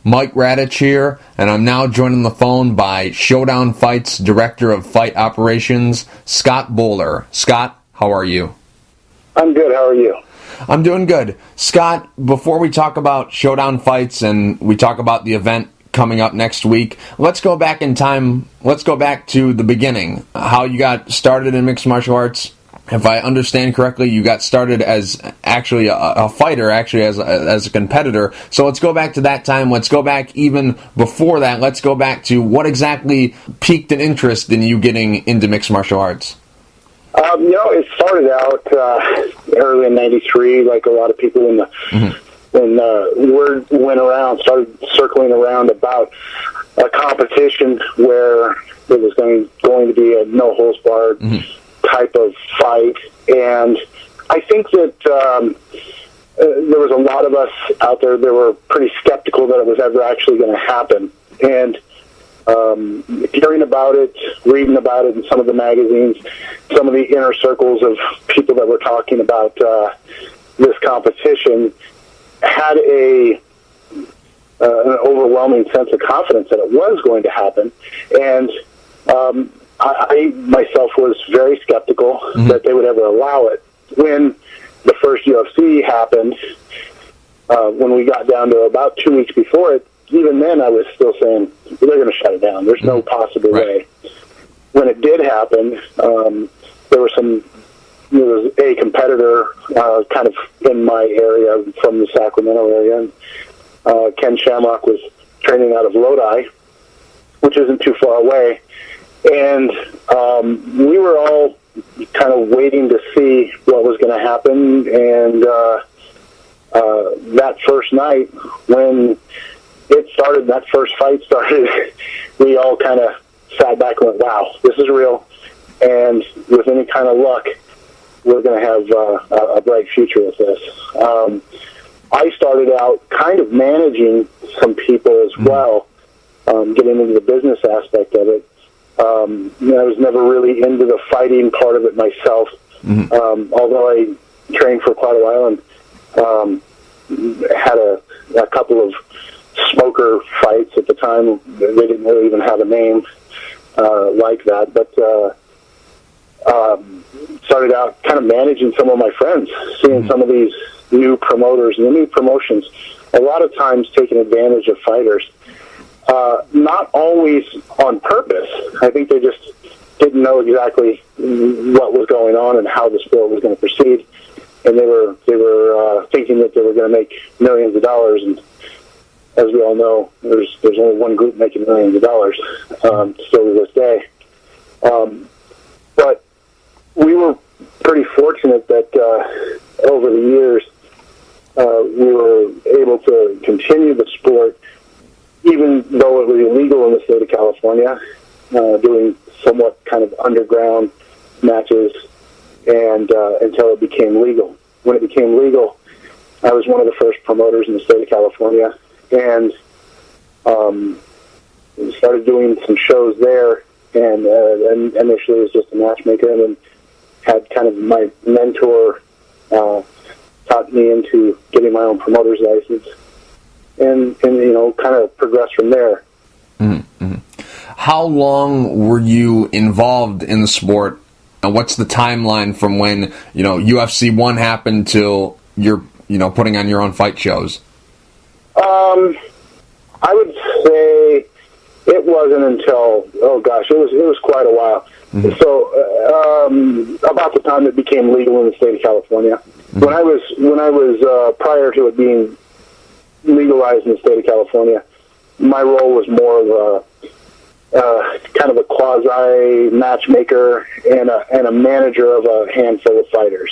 Mike Radich here, and I'm now joined on the phone by Showdown Fights Director of Fight Operations, Scott Bowler. Scott, how are you? I'm good. How are you? I'm doing good. Scott, before we talk about Showdown Fights and we talk about the event coming up next week, let's go back in time. Let's go back to the beginning, how you got started in mixed martial arts. If I understand correctly, you got started as actually a fighter, actually as a competitor. So let's go back to that time. Let's go back even before that. Let's go back to what exactly piqued an interest in you getting into mixed martial arts. It started out early in '93, like a lot of people when word went around, started circling around about a competition where it was going to be a no holds barred type of fight, and I think that there was a lot of us out there that were pretty skeptical that it was ever actually going to happen. And hearing about it, reading about it in some of the magazines, some of the inner circles of people that were talking about this competition, had an overwhelming sense of confidence that it was going to happen. And I myself was very skeptical that they would ever allow it. When the first UFC happened, when we got down to about 2 weeks before it, even then I was still saying, they're going to shut it down. There's no possible way. When it did happen, there was a competitor kind of in my area from the Sacramento area, and Ken Shamrock was training out of Lodi, which isn't too far away. And we were all kind of waiting to see what was going to happen. And that first night, when it started, that first fight started, we all kind of sat back and went, wow, this is real. And with any kind of luck, we're going to have a bright future with this. I started out kind of managing some people as well, getting into the business aspect of it. I was never really into the fighting part of it myself, although I trained for quite a while and had a couple of smoker fights at the time. They didn't really even have a name like that, but started out kind of managing some of my friends, seeing some of these new promoters and the new promotions, a lot of times taking advantage of fighters. Not always on purpose. I think they just didn't know exactly what was going on and how the sport was going to proceed, and they were thinking that they were going to make millions of dollars. And as we all know, there's only one group making millions of dollars still to this day. But we were pretty fortunate that over the years we were able to continue the sport, even though it was illegal in the state of California, doing somewhat kind of underground matches, and until it became legal. When it became legal, I was one of the first promoters in the state of California, and started doing some shows there, and initially was just a matchmaker, and then had kind of my mentor taught me into getting my own promoter's license. And kind of progress from there. Mm-hmm. How long were you involved in the sport? What's the timeline from when UFC 1 happened till you're putting on your own fight shows? I would say it wasn't until it was quite a while. So about the time it became legal in the state of California. When I was prior to it being legalized in the state of California, my role was more of a kind of a quasi matchmaker and a manager of a handful of fighters.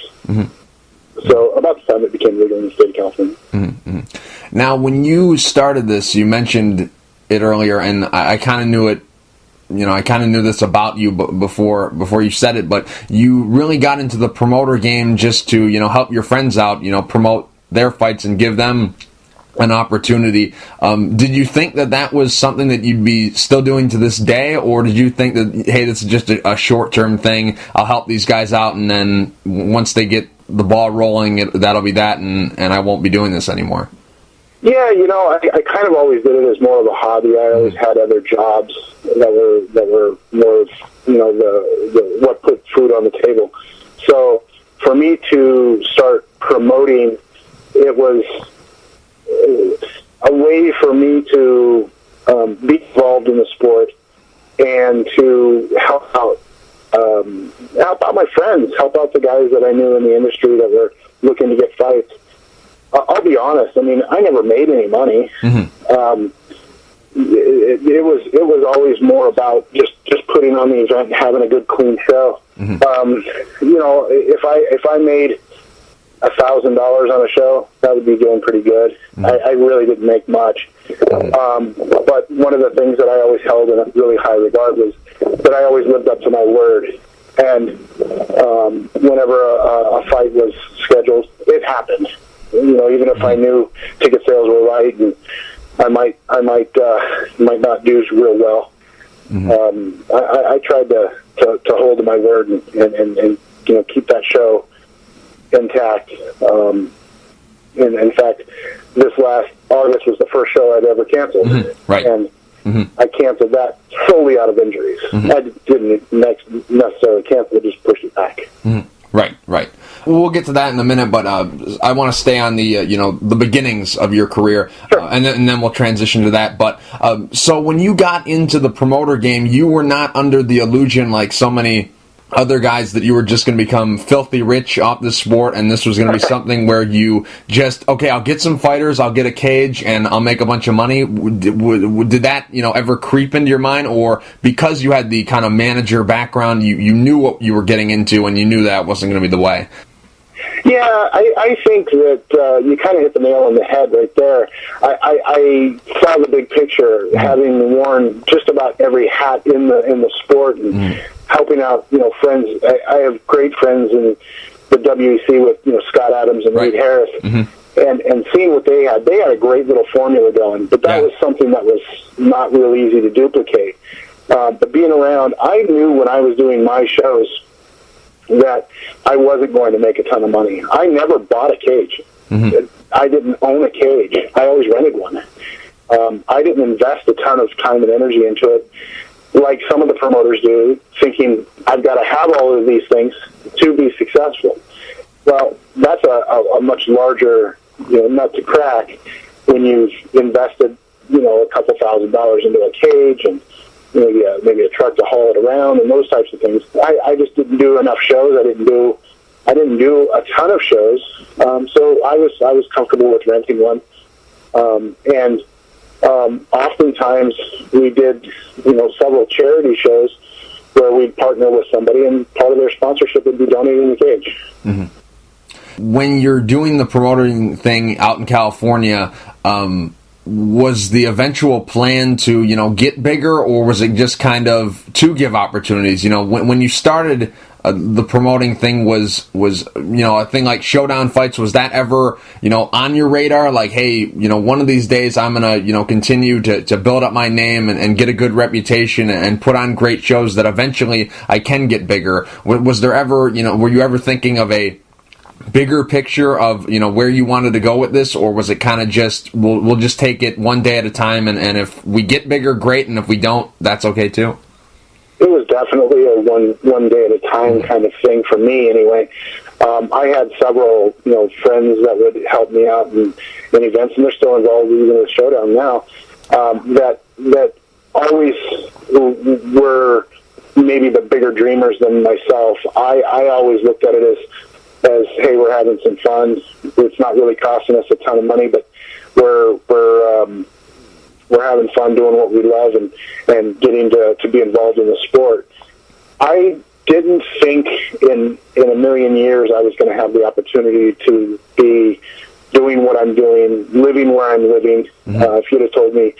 So about the time it became legal in the state of California. Now, when you started this, you mentioned it earlier, and I kind of knew it. I kind of knew this about you before you said it, but you really got into the promoter game just to help your friends out, promote their fights and give them an opportunity. Did you think that was something that you'd be still doing to this day, or did you think that, hey, this is just a short-term thing, I'll help these guys out, and then once they get the ball rolling, that'll be that, and I won't be doing this anymore? Yeah, I kind of always did it as more of a hobby. I always had other jobs that were more of, the what put food on the table. So for me to start promoting, it was a way for me to be involved in the sport and to help out my friends, help out the guys that I knew in the industry that were looking to get fights. I'll be honest. I mean, I never made any money. Mm-hmm. It was always more about just putting on the event and having a good, clean show. Mm-hmm. If I made $1,000 on a show, that would be doing pretty good. Mm-hmm. I really didn't make much. Mm-hmm. But one of the things that I always held in a really high regard was that I always lived up to my word. And whenever a fight was scheduled, it happened. Even if I knew ticket sales were right, and I might not do real well. Mm-hmm. I tried to hold to my word and keep that show intact. In fact, this last August was the first show I'd ever canceled, mm-hmm. Right? And I canceled that solely out of injuries. Mm-hmm. I didn't necessarily cancel it; just pushed it back. Mm-hmm. Right. We'll get to that in a minute, but I want to stay on the the beginnings of your career, sure. and then we'll transition to that. But so when you got into the promoter game, you were not under the illusion like so many other guys that you were just going to become filthy rich off this sport, and this was going to be something where you just, okay, I'll get some fighters, I'll get a cage, and I'll make a bunch of money. Did that ever creep into your mind, or because you had the kind of manager background, you knew what you were getting into, and you knew that wasn't going to be the way? Yeah, I think that you kind of hit the nail on the head right there. I saw the big picture, having worn just about every hat in the sport and helping out, friends. I have great friends in the WEC with Scott Adams and Reed Harris, and seeing what they had a great little formula going. But that was something that was not real easy to duplicate. But being around, I knew when I was doing my shows that I wasn't going to make a ton of money. I never bought a cage. Mm-hmm. I didn't own a cage. I always rented one. I didn't invest a ton of time and energy into it like some of the promoters do, thinking I've got to have all of these things to be successful. Well, that's a much larger nut to crack when you've invested a couple $1,000s into a cage and maybe a truck to haul it around and those types of things. I just didn't do enough shows. I didn't do a ton of shows. So I was comfortable with renting one. And oftentimes we did, several charity shows where we'd partner with somebody and part of their sponsorship would be donating the cage. Mm-hmm. When you're doing the promoting thing out in California, was the eventual plan to, get bigger, or was it just kind of to give opportunities? When you started the promoting thing, was a thing like Showdown fights, was that ever, on your radar? Like, hey, one of these days I'm going to, continue to build up my name and get a good reputation and put on great shows that eventually I can get bigger. Was there ever, were you ever thinking of a bigger picture of where you wanted to go with this, or was it kind of just we'll just take it one day at a time, and if we get bigger, great, and if we don't, that's okay too? It was definitely a one day at a time kind of thing for me anyway. I had several friends that would help me out in events, and they're still involved even with Showdown now, that always were maybe the bigger dreamers than myself. I always looked at it as hey, we're having some fun. It's not really costing us a ton of money, but we're having fun doing what we love and getting to be involved in the sport. I didn't think in a million years I was going to have the opportunity to be doing what I'm doing, living where I'm living. Mm-hmm. If you'd have told me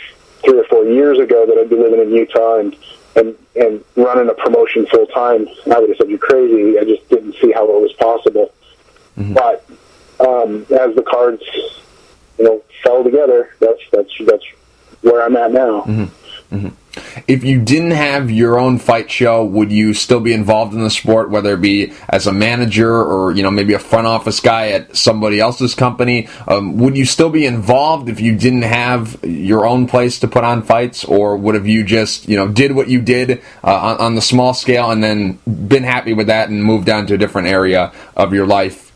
3 or 4 years ago that I'd be living in Utah and running a promotion full time, I would have said you're crazy. I just didn't see how it was possible. Mm-hmm. But as the cards, fell together, that's where I'm at now. Mm-hmm. Mm-hmm. if you didn't have your own fight show, would you still be involved in the sport, whether it be as a manager or, maybe a front office guy at somebody else's company? Would you still be involved if you didn't have your own place to put on fights, or would have you just, did what you did on the small scale and then been happy with that and moved on to a different area of your life?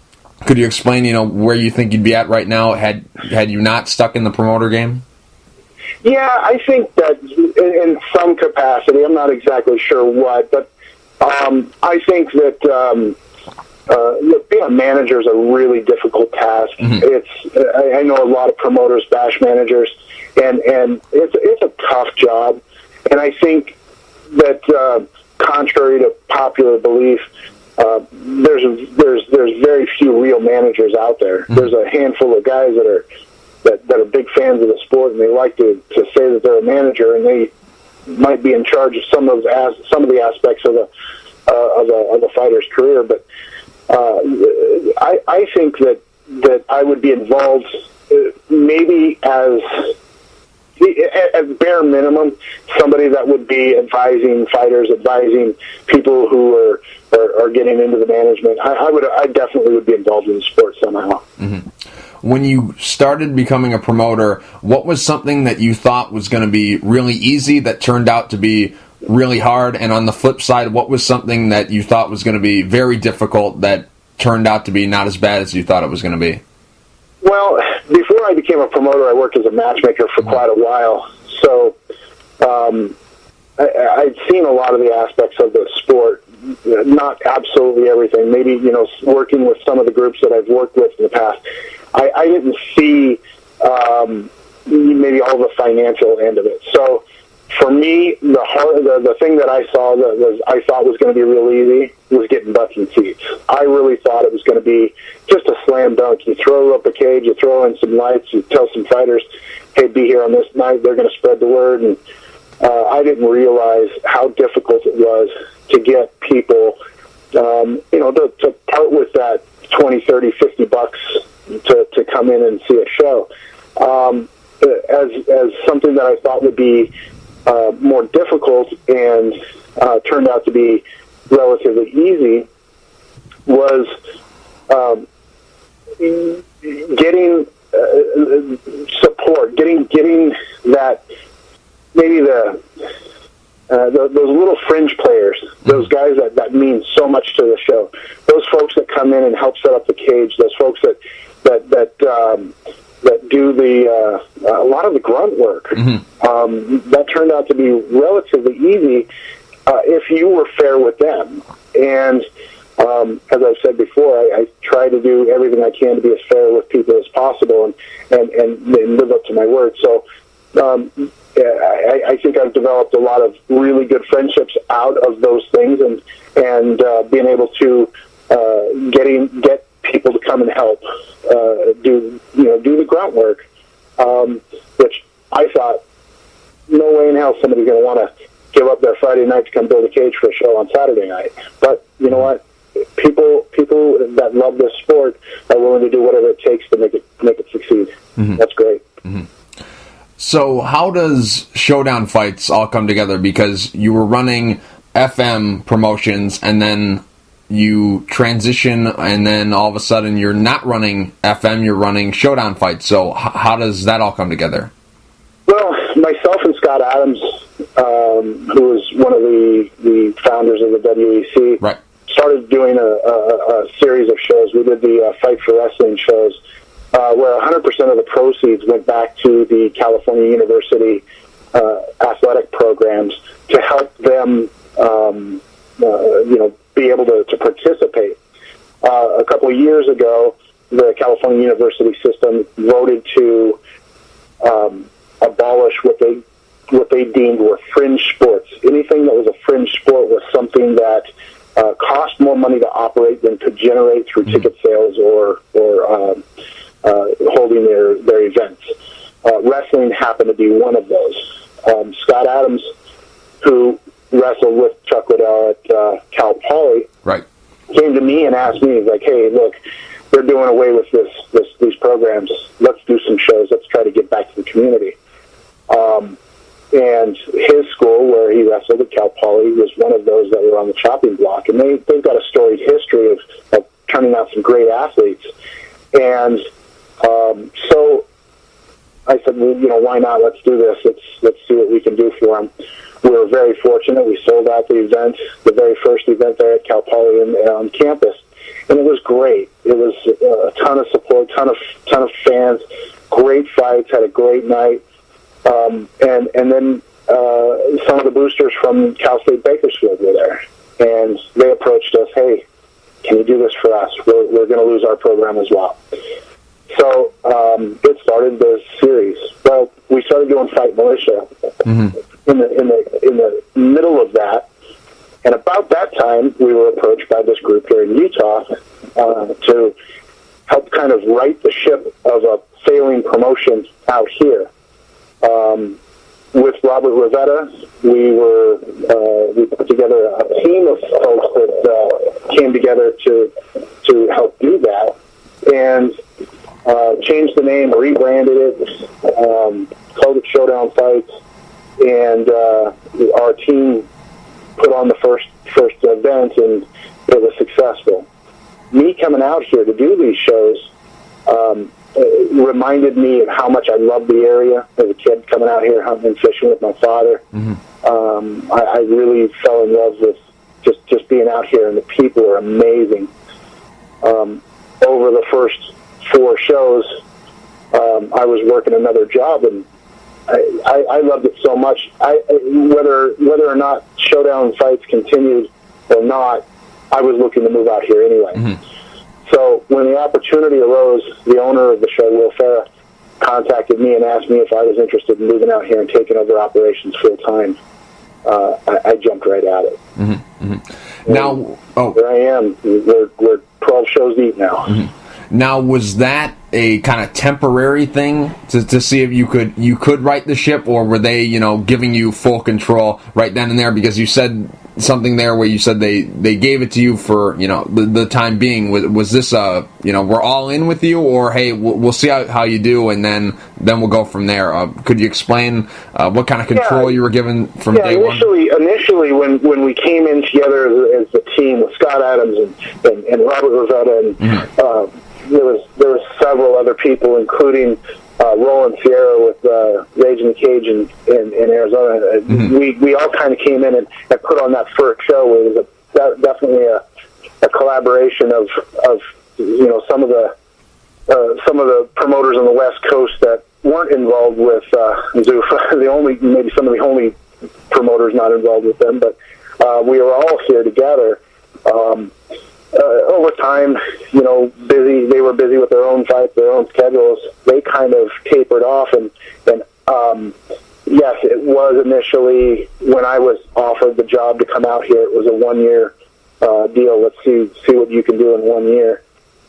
Could you explain, where you think you'd be at right now had you not stuck in the promoter game? Yeah, I think that in some capacity, I'm not exactly sure what, but I think that look, being a manager is a really difficult task. I know a lot of promoters bash managers, and it's a tough job. And I think that contrary to popular belief, there's very few real managers out there. There's a handful of guys that are big fans of the sport, and they like to say that they're a manager, and they might be in charge of some of the aspects of a fighter's career. But I think that I would be involved, maybe as at bare minimum, somebody that would be advising fighters, advising people who are getting into the management. I definitely would be involved in the sport somehow. Mm-hmm. When you started becoming a promoter, what was something that you thought was going to be really easy that turned out to be really hard? And on the flip side, what was something that you thought was going to be very difficult that turned out to be not as bad as you thought it was going to be? Well, before I became a promoter, I worked as a matchmaker for quite a while. So I'd seen a lot of the aspects of the sport, not absolutely everything. Maybe, working with some of the groups that I've worked with in the past, I didn't see maybe all the financial end of it. So for me, the thing that I saw that I thought was going to be real easy was getting butts and seats. I really thought it was going to be just a slam dunk. You throw up a cage, you throw in some lights, you tell some fighters, hey, be here on this night. They're going to spread the word. And I didn't realize how difficult it was to get people, to part with that 20, 30, 50 bucks to come in and see a show. As something that I thought would be more difficult and turned out to be relatively easy was getting support, getting that, maybe those little fringe players, those guys that mean so much to the show, those folks that come in and help set up the cage, those folks that do a lot of the grunt work. That turned out to be relatively easy if you were fair with them. And as I've said before, I try to do everything I can to be as fair with people as possible and live up to my word. So I think I've developed a lot of really good friendships out of those things, and being able to get people to come and help do the grunt work, which I thought, no way in hell somebody's going to want to give up their Friday night to come build a cage for a show on Saturday night. But you know what? People that love this sport are willing to do whatever it takes to make it succeed. Mm-hmm. That's great. Mm-hmm. So how does Showdown Fights all come together? Because you were running FM promotions, and then you transition, and then all of a sudden you're not running FM, you're running Showdown Fights. So how does that all come together? Well, myself and Scott Adams, who was one of the founders of the WEC, right, started doing a series of shows. We did the Fight for Wrestling shows, where 100% of the proceeds went back to the California University athletic programs to help them, be able to participate. A couple of years ago, the California University system voted to abolish what they deemed were fringe sports. Anything that was a fringe sport was something that cost more money to operate than could generate through ticket sales or holding their events. Wrestling happened to be one of those. Scott Adams, who wrestled with Chuck Liddell at Cal Poly, right, came to me and asked me, like, hey, look, they're doing away with these programs. Let's do some shows. Let's try to get back to the community. And And his school, where he wrestled at Cal Poly, was one of those that were on the chopping block. And they've got a storied history of turning out some great athletes. And so I said, well, why not? Let's do this. Let's see what we can do for them. We were very fortunate. We sold out the event, the very first event there at Cal Poly on campus. And it was great. It was a ton of support, ton of fans, great fights, had a great night. And then some of the boosters from Cal State Bakersfield were there. And they approached us, hey, can you do this for us? We're going to lose our program as well. So it started the series. Well, we started doing Fight Militia in the middle of that. And about that time, we were approached by this group here in Utah to help kind of right the ship of a failing promotion out here. With Robert Rivetta, we put together a team of folks that came together to help do that, and changed the name, rebranded it, called it Showdown Fights, and our team put on the first event, and it was successful. Me coming out here to do these shows reminded me of how much I loved the area as a kid, coming out here hunting and fishing with my father. I really fell in love with just being out here, and the people are amazing. Over the first 4 shows, I was working another job, and I loved it so much. Whether or not Showdown Fights continued or not, I was looking to move out here anyway. So when the opportunity arose, the owner of the show, Will Farah, contacted me and asked me if I was interested in moving out here and taking over operations full time. I jumped right at it. Now, there I am. We're 12 shows deep now. Now, was that a kind of temporary thing to see if you could right the ship, or were they, giving you full control right then and there? Because you said something there where you said they gave it to you for, the time being. Was this we're all in with you, or hey, we'll see how you do, and then we'll go from there? Could you explain what kind of control you were given from day one? Initially, when we came in together as a team with Scott Adams and Robert Rivetta, and there was several other people, including Roland Sierra with Rage in the Cage in Arizona. We all kind of came in and put on that first show. It was definitely a collaboration of some of the promoters on the West Coast that weren't involved with Zuffa. Maybe some of the only promoters not involved with them, but we were all here together. Over time, busy. They were busy with their own fights, their own schedules. They kind of tapered off, and yes, it was initially when I was offered the job to come out here. It was a 1-year deal. Let's see what you can do in 1 year.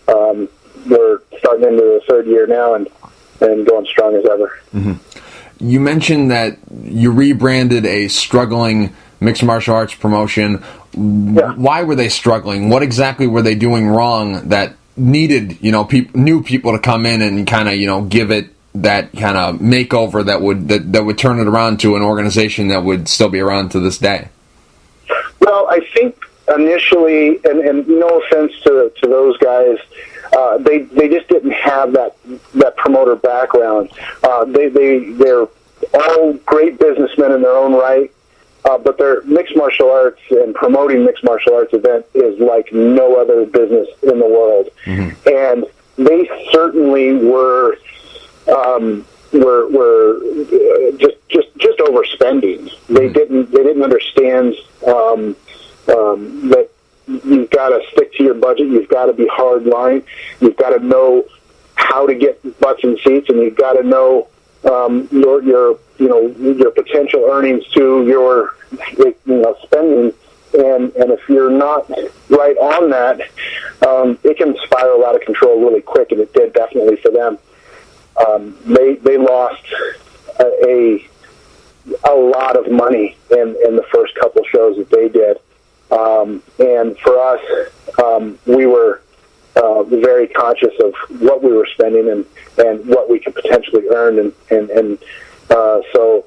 We're starting into the 3rd year now, and going strong as ever. You mentioned that you rebranded a struggling mixed martial arts promotion. Yeah. Why were they struggling? What exactly were they doing wrong that needed, new people to come in and kind of, give it that kind of makeover that would turn it around to an organization that would still be around to this day? Well, I think initially, and no offense to those guys, they just didn't have that promoter background. They're all great businessmen in their own right. But their mixed martial arts and promoting mixed martial arts event is like no other business in the world, and they certainly were just overspending. They didn't understand that you've got to stick to your budget. You've got to be hard line. You've got to know how to get butts in seats, and you've got to know your potential earnings to your spending, and if you're not right on that, it can spiral out of control really quick, and it did definitely for them. They lost a lot of money in the first couple shows that they did, and for us, we were very conscious of what we were spending and what we could potentially earn, and so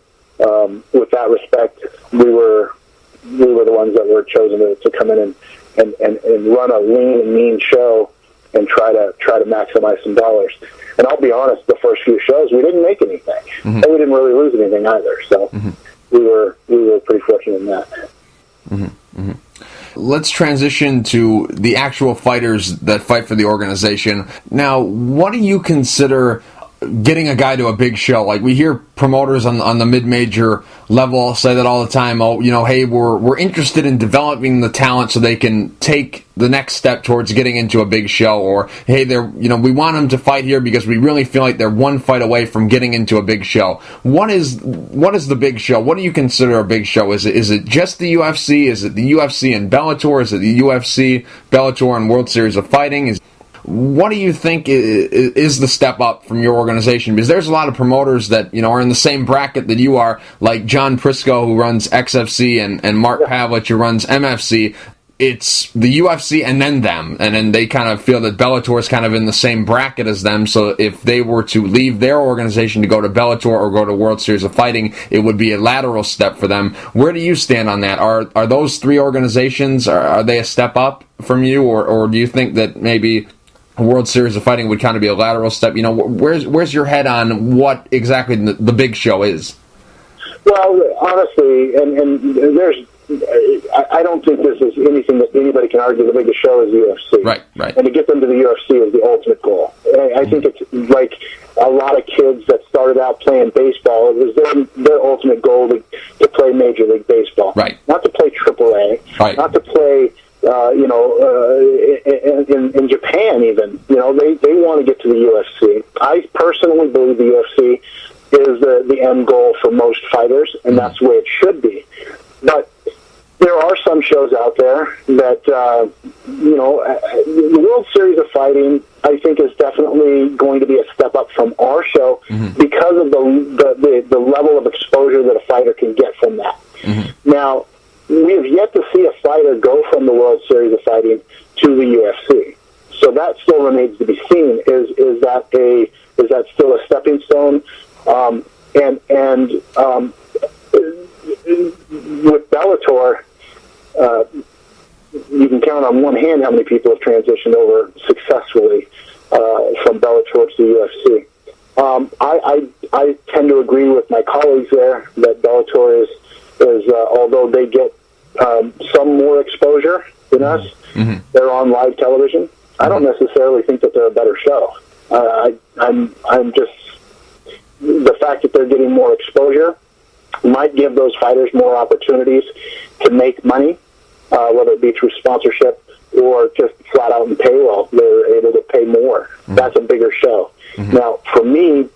with that respect, we were the ones that were chosen to come in and run a lean and mean show and try to maximize some dollars. And I'll be honest, the first few shows we didn't make anything, and we didn't really lose anything either. So we were pretty fortunate in that. Let's transition to the actual fighters that fight for the organization. Now, what do you consider getting a guy to a big show? Like, we hear promoters on the mid-major level say that all the time. Oh, hey, we're interested in developing the talent so they can take the next step towards getting into a big show. Or, hey, we want them to fight here because we really feel like they're one fight away from getting into a big show. What is the big show? What do you consider a big show? Is it just the UFC? Is it the UFC and Bellator? Is it the UFC, Bellator, and World Series of Fighting? What do you think is the step up from your organization? Because there's a lot of promoters that are in the same bracket that you are, like John Prisco, who runs XFC, and Mark Pavlich, who runs MFC. It's the UFC and then them, and then they kind of feel that Bellator is kind of in the same bracket as them. So if they were to leave their organization to go to Bellator or go to World Series of Fighting, it would be a lateral step for them. Where do you stand on that? Are those three organizations, are they a step up from you, or do you think that maybe World Series of Fighting would kind of be a lateral step? Where's your head on what exactly the big show is? Well, honestly, and there's, I don't think this is anything that anybody can argue. The biggest show is the UFC. Right. And to get them to the UFC is the ultimate goal. I think it's like a lot of kids that started out playing baseball. It was their ultimate goal to play Major League Baseball. Right. Not to play AAA. Right. Not to play in Japan even, they want to get to the UFC. I personally believe the UFC is the end goal for most fighters, and that's the way it should be. But there are some shows out there that, the World Series of Fighting, I think, is definitely going to be a step up from our show because of the level of exposure that a fighter can get from that. Now, we have yet to see a fighter go from the World Series of Fighting to the UFC. So that still remains to be seen. Is that still a stepping stone? With Bellator, you can count on one hand how many people have transitioned over successfully from Bellator to the UFC. I tend to agree with my colleagues there that Bellator is although they get some more exposure than us, they're on live television. I don't necessarily think that they're a better show. I'm just, the fact that they're getting more exposure might give those fighters more opportunities to make money, whether it be through sponsorship or just flat out in payroll. They're able to pay more. That's a bigger show. Now, for me,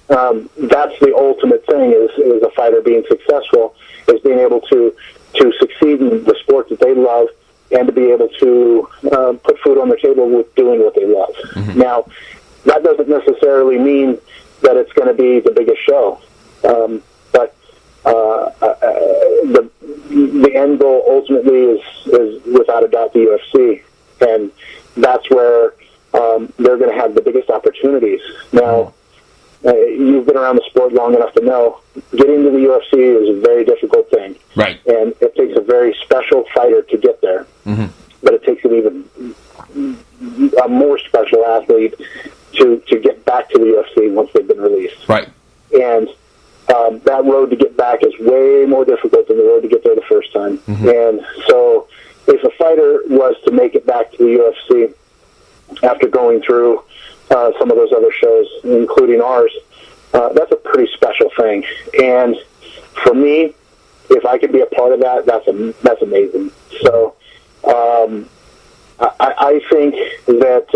that's the ultimate thing is a fighter being successful, is being able to succeed in the sport that they love and to be able to put food on their table with doing what they love. Now, that doesn't necessarily mean that it's going to be the biggest show, but the end goal ultimately is without a doubt the UFC, and that's where they're going to have the biggest opportunities. Now, you've been around the sport long enough to know getting to the UFC is a very difficult thing. Right. And it takes a very special fighter to get there. But it takes a more special athlete to get back to the UFC once they've been released. Right. And that road to get back is way more difficult than the road to get there the first time. And so if a fighter was to make it back to the UFC after going through some of those other shows, including ours, that's a pretty special thing. And for me, if I could be a part of that, that's amazing. So I think that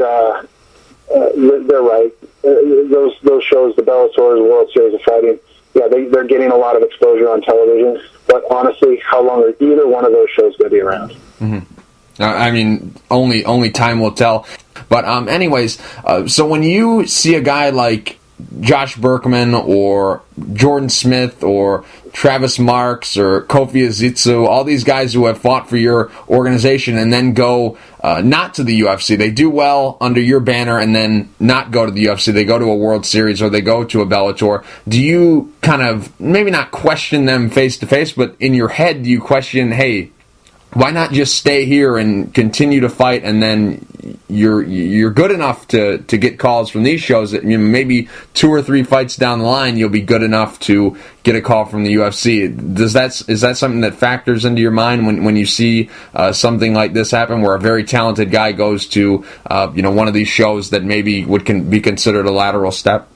they're right. Those shows, the Bellator, the World Series of Fighting, yeah, they're getting a lot of exposure on television. But honestly, how long are either one of those shows going to be around? I mean, only time will tell. But anyways, so when you see a guy like Josh Berkman or Jordan Smith or Travis Marks or Kofi Azitsu, all these guys who have fought for your organization and then go not to the UFC. They do well under your banner and then not go to the UFC. They go to a World Series or they go to a Bellator. Do you kind of, maybe not question them face to face, but in your head do you question, hey, why not just stay here and continue to fight, and then you're good enough to get calls from these shows that, you know, maybe 2 or 3 fights down the line you'll be good enough to get a call from the UFC. Is that something that factors into your mind when you see something like this happen, where a very talented guy goes to one of these shows that maybe would be considered a lateral step?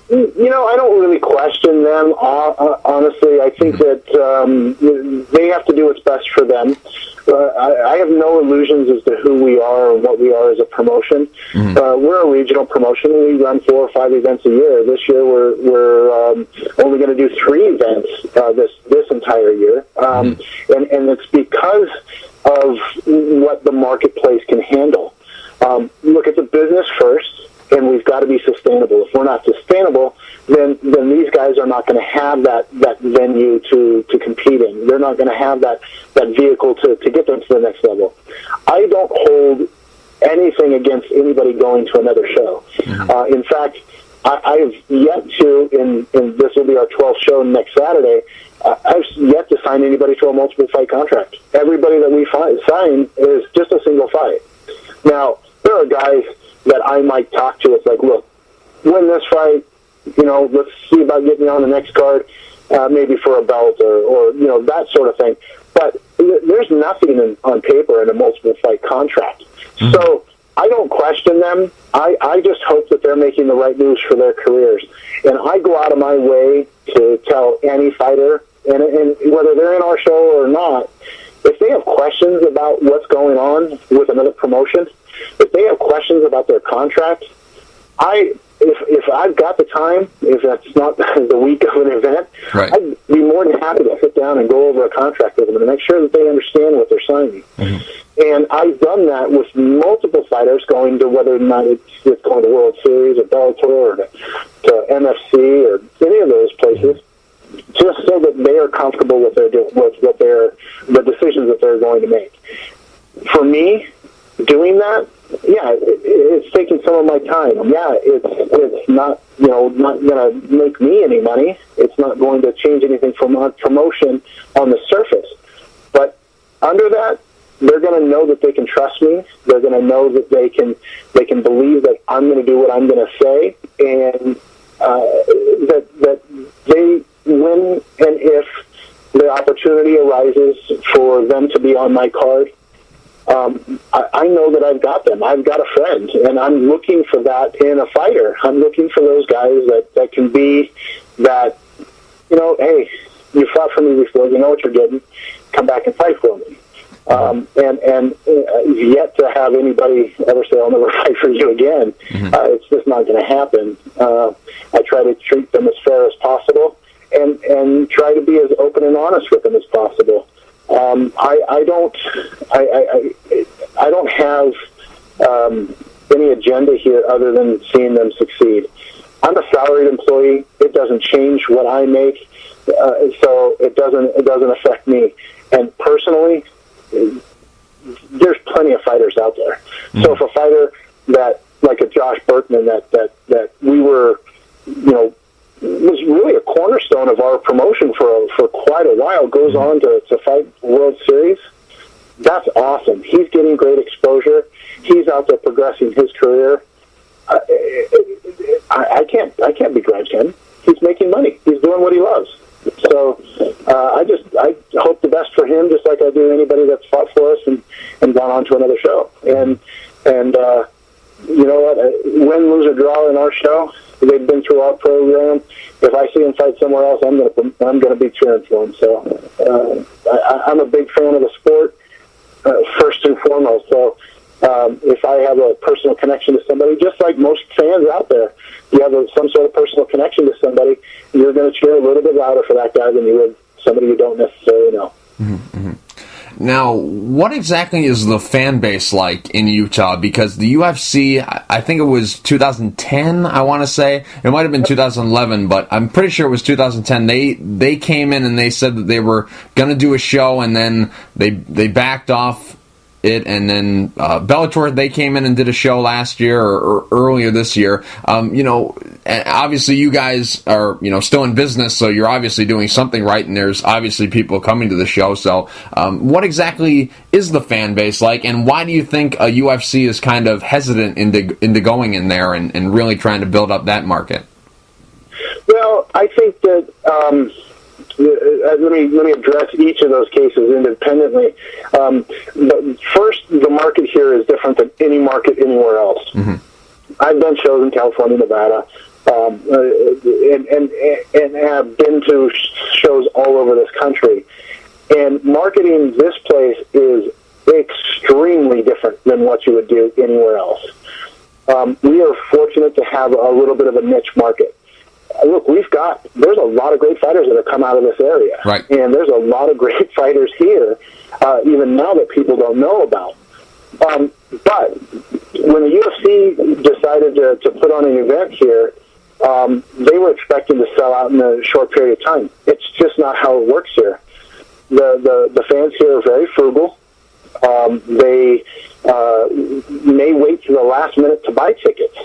You know, I don't really question them, honestly. I think that they have to do what's best for them. I have no illusions as to who we are or what we are as a promotion. We're a regional promotion. We run 4 or 5 events a year. This year we're only going to do 3 events this entire year. And it's because of what the marketplace can handle. Look, it's a business first, and we've got to be sustainable. If we're not sustainable, then these guys are not going to have that venue to compete in. They're not going to have that vehicle to get them to the next level. I don't hold anything against anybody going to another show. In fact, I've yet to, and this will be our 12th show next Saturday, I've yet to sign anybody to a multiple fight contract. Everybody that we sign is just a single fight. Now, there are guys that I might talk to. It's like, look, win this fight, let's see about getting you on the next card, maybe for a belt or that sort of thing. But there's nothing on paper in a multiple fight contract. So I don't question them. I just hope that they're making the right moves for their careers. And I go out of my way to tell any fighter, and whether they're in our show or not, if they have questions about what's going on with another promotion, if they have questions about their contract, if I've got the time, if that's not the week of an event, right, I'd be more than happy to sit down and go over a contract with them and make sure that they understand what they're signing. And I've done that with multiple fighters, going to whether or not it's going to World Series or Bellator or to MFC or any of those places, just so that they are comfortable with the decisions that they're going to make. For me, doing that, it's taking some of my time. It's not not going to make me any money. It's not going to change anything from our promotion on the surface. But under that, they're going to know that they can trust me. They're going to know that they can believe that I'm going to do what I'm going to say, and that they, when and if the opportunity arises for them to be on my card, I know that I've got them. I've got a friend, and I'm looking for that in a fighter. I'm looking for those guys that can be that, hey, you fought for me before, you know what you're getting, come back and fight for me. And yet to have anybody ever say, I'll never fight for you again, it's just not going to happen. I try to treat them as fair as possible and try to be as open and honest with them as possible. I don't have any agenda here other than seeing them succeed. I'm a salaried employee. It doesn't change what I make, so it doesn't affect me. And personally, there's plenty of fighters out there. So if a fighter that, like a Josh Berkman, that we were, was really a cornerstone of our promotion for quite a while, goes on to fight World Series, that's awesome. He's getting great exposure. He's out there progressing his career. I can't begrudge him. He's making money. He's doing what he loves. So I hope the best for him, just like I do anybody that's fought for us and gone on to another show. And you know what? Win, lose, or draw in our show, they've been through our program. If I see him fight somewhere else, I'm going to be cheering for him. So I'm a big fan of the sport, first and foremost. So if I have a personal connection to somebody, just like most fans out there, you have some sort of personal connection to somebody, you're going to cheer a little bit louder for that guy than you would somebody you don't necessarily know. Now, what exactly is the fan base like in Utah? Because the UFC, I think it was 2010, I want to say. It might have been 2011, but I'm pretty sure it was 2010. They came in and they said that they were going to do a show, and then they backed off it, and then Bellator, they came in and did a show last year or earlier this year. Obviously you guys are, still in business, so you're obviously doing something right, and there's obviously people coming to the show. So what exactly is the fan base like, and why do you think a UFC is kind of hesitant into going in there and really trying to build up that market? Well, I think that let me address each of those cases independently. But first, the market here is different than any market anywhere else. Mm-hmm. I've done shows in California, Nevada, and have been to shows all over this country. And marketing this place is extremely different than what you would do anywhere else. We are fortunate to have a little bit of a niche market. Look, there's a lot of great fighters that have come out of this area. Right. And there's a lot of great fighters here, even now that people don't know about. But when the UFC decided to put on an event here, they were expecting to sell out in a short period of time. It's just not how it works here. The fans here are very frugal. They may wait to the last minute to buy tickets.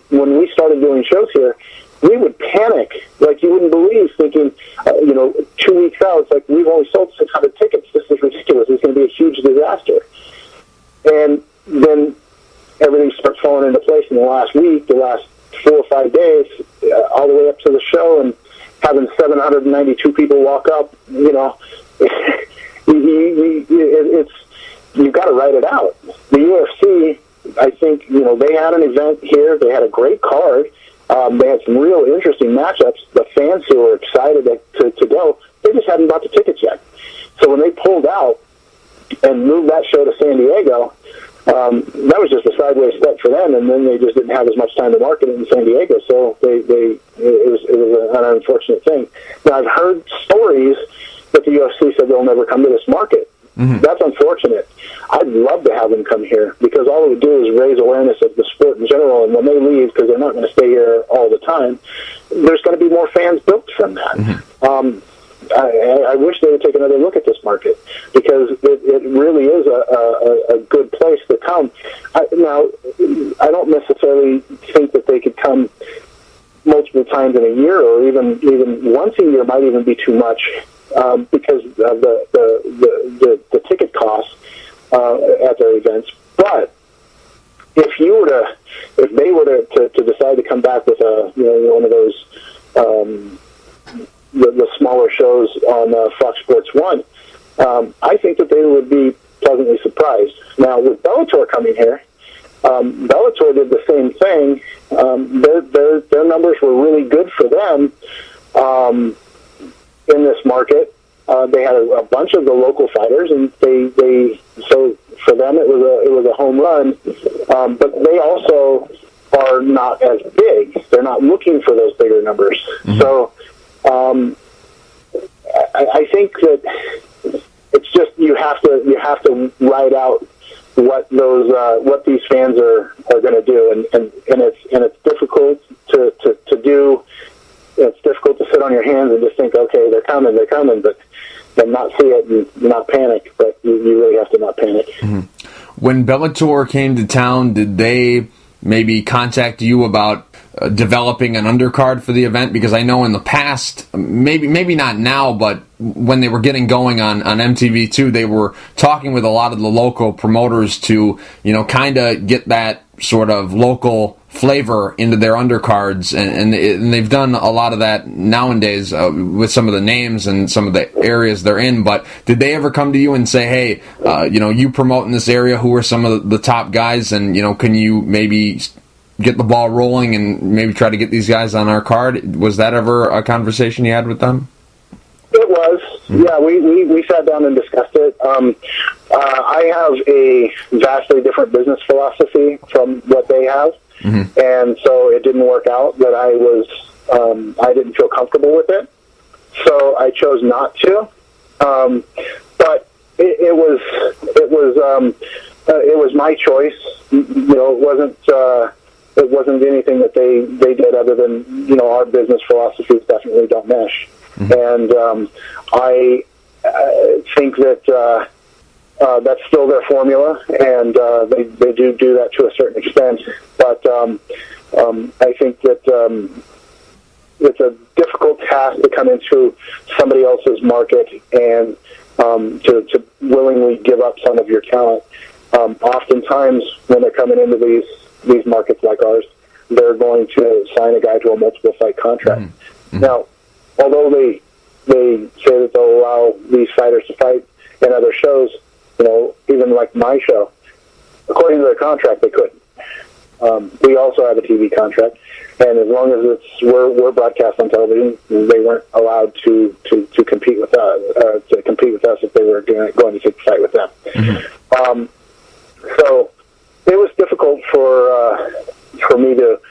When we started doing shows here, we would panic like you wouldn't believe, thinking, 2 weeks out, it's like, we've only sold 600 tickets. This is ridiculous. It's going to be a huge disaster. And then everything starts falling into place in the last week, the last 4 or 5 days, all the way up to the show, and having 792 people walk up, it's you've got to write it out. The UFC, I think, they had an event here. They had a great card. They had some real interesting matchups. The fans who were excited to go, they just hadn't bought the tickets yet. So when they pulled out and moved that show to San Diego, that was just a sideways step for them, and then they just didn't have as much time to market it in San Diego, so it was an unfortunate thing. Now, I've heard stories that the UFC said they'll never come to this market. Mm-hmm. That's unfortunate. I'd love to have them come here, because all it would do is raise awareness of the sport in general, and when they leave, because they're not going to stay here all the time, there's going to be more fans built from that. Mm-hmm. I wish they would take another look at this market, because it really is a good place to come. Now, I don't necessarily think that they could come multiple times in a year, or even once a year might even be too much, because of the ticket costs at their events. But if they were to decide to come back with one of those the smaller shows on Fox Sports 1, I think that they would be pleasantly surprised. Now, with Bellator coming here, Bellator did the same thing. Their numbers were really good for them in this market. They had a bunch of the local fighters, and so for them it was a home run. But they also are not as big. They're not looking for those bigger numbers. Mm-hmm. So I think that it's just you have to write out what these fans are going to do, and it's difficult to do. It's difficult to sit on your hands and just think, okay, they're coming, but then not see it and not panic. But you really have to not panic. Mm-hmm. When Bellator came to town, did they maybe contact you about developing an undercard for the event? Because I know in the past, maybe not now, but when they were getting going on MTV2, they were talking with a lot of the local promoters to, kind of get that sort of local flavor into their undercards, and they've done a lot of that nowadays with some of the names and some of the areas they're in. But did they ever come to you and say, hey, you promote in this area, who are some of the top guys, and can you maybe get the ball rolling and maybe try to get these guys on our card? Was that ever a conversation you had with them? It was. Mm-hmm. Yeah, we sat down and discussed it. I have a vastly different business philosophy from what they have. Mm-hmm. And so it didn't work out that I didn't feel comfortable with it. So I chose not to. But it was my choice. It wasn't anything that they did other than our business philosophies definitely don't mesh. Mm-hmm. And I think that that's still their formula, and they do that to a certain extent. But I think that it's a difficult task to come into somebody else's market and to willingly give up some of your talent. Oftentimes, when they're coming into these markets like ours, they're going to sign a guy to a multiple fight contract. Mm-hmm. Now, although they say that they'll allow these fighters to fight in other shows, even like my show, according to their contract, they couldn't. We also have a TV contract, and as long as we're broadcast on television, they weren't allowed to compete with us. If they were going to take a fight with them. Mm-hmm. So it was difficult for me to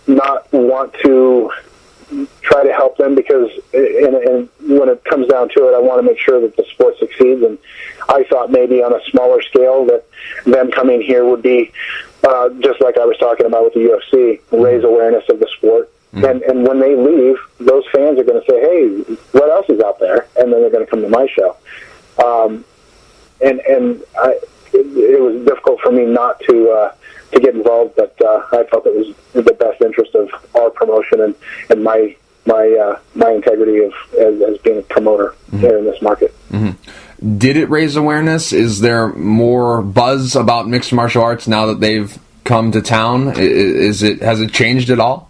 not want to try to help them, because and when it comes down to it, I want to make sure that the sport succeeds. And I thought maybe on a smaller scale that them coming here would be just like I was talking about with the UFC, raise awareness of the sport. Mm-hmm. And when they leave, those fans are going to say, "Hey, what else is out there?" And then they're going to come to my show. It was difficult for me not to get involved, but I felt it was in the best interest of our promotion and my integrity as being a promoter mm-hmm. here in this market. Mm-hmm. Did it raise awareness? Is there more buzz about mixed martial arts now that they've come to town? Has it changed at all?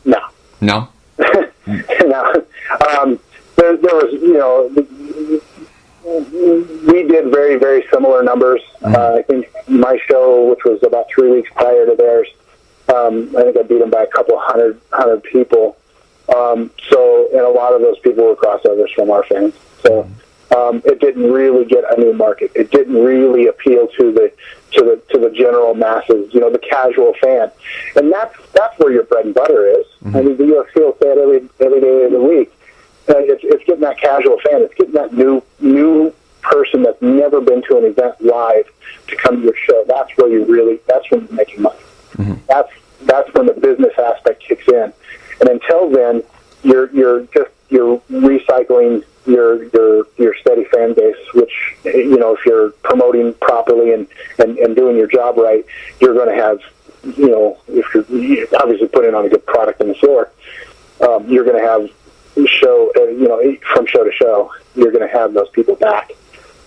No. No? No. There was, we did very, very similar numbers. Mm-hmm. I think my show, which was about 3 weeks prior to theirs, I think I beat them by a couple hundred people. And a lot of those people were crossovers from our fans. So it didn't really get a new market. It didn't really appeal to the general masses, the casual fan. And that's where your bread and butter is. Mm-hmm. I mean, the UFC will say it every day of the week. It's getting that casual fan. It's getting that new person that's never been to an event live to come to your show. That's when you're making money. Mm-hmm. That's when the business aspect kicks in. And until then, you're recycling your steady fan base, which, if you're promoting properly and doing your job right, you're going to have, if you're obviously putting on a good product on the floor, you're going to have from show to show, you're going to have those people back.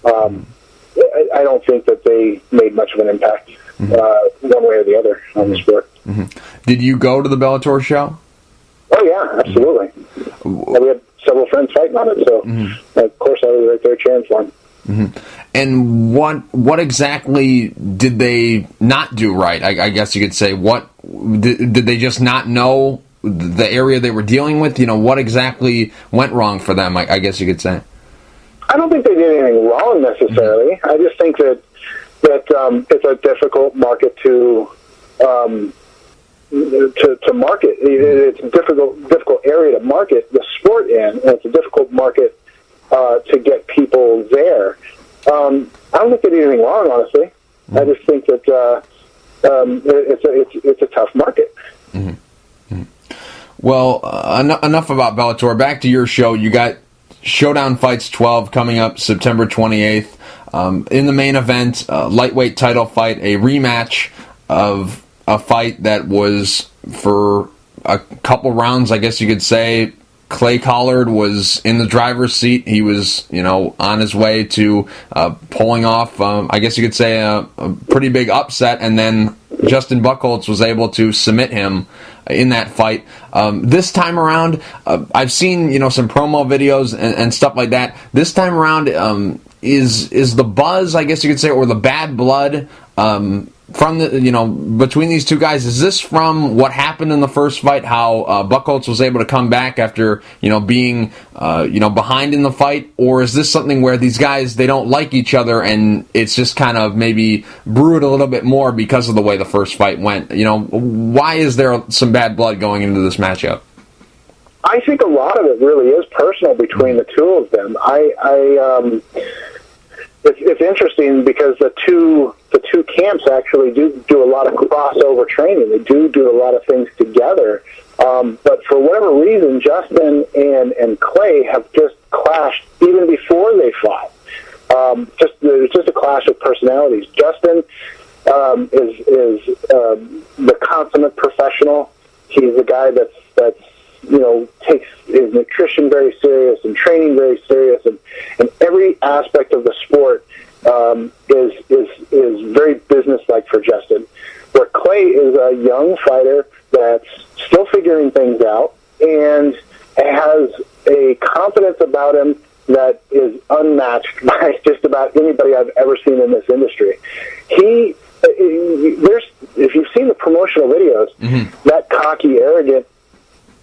I don't think that they made much of an impact one way or the other on the sport. Mm-hmm. Did you go to the Bellator show? Oh, yeah, absolutely. We had several friends fighting on it, so of course I was right there cheering for them. Mm-hmm. And what exactly did they not do right? I guess you could say. What did they just not know the area they were dealing with? What exactly went wrong for them? I guess you could say. I don't think they did anything wrong necessarily. Mm-hmm. I just think that it's a difficult market to market. It's a difficult area to market the sport in, and it's a difficult market to get people there. I don't think they did anything wrong, honestly. Mm-hmm. I just think that it's a tough market. Mm-hmm. Well, enough about Bellator. Back to your show. You got Showdown Fights 12 coming up September 28th. In the main event, lightweight title fight, a rematch of a fight that was for a couple rounds, I guess you could say. Clay Collard was in the driver's seat. He was, on his way to pulling off, I guess you could say, a pretty big upset, and then Justin Buchholz was able to submit him in that fight. This time around, I've seen some promo videos and stuff like that. This time around, is the buzz, I guess you could say, or the bad blood from the between these two guys? Is this from what happened in the first fight? How Buchholz was able to come back after being behind in the fight, or is this something where these guys, they don't like each other and it's just kind of maybe brewed a little bit more because of the way the first fight went? Why is there some bad blood going into this matchup? I think a lot of it really is personal between the two of them. It's interesting because the two camps actually do a lot of crossover training. They do a lot of things together. But for whatever reason, Justin and Clay have just clashed even before they fought. It's just a clash of personalities. Justin is the consummate professional. He's the guy that's takes his nutrition very serious and training very serious, and every aspect of the sport is very businesslike for Justin. Where Clay is a young fighter that's still figuring things out and has a confidence about him that is unmatched by just about anybody I've ever seen in this industry. If you've seen the promotional videos, that cocky,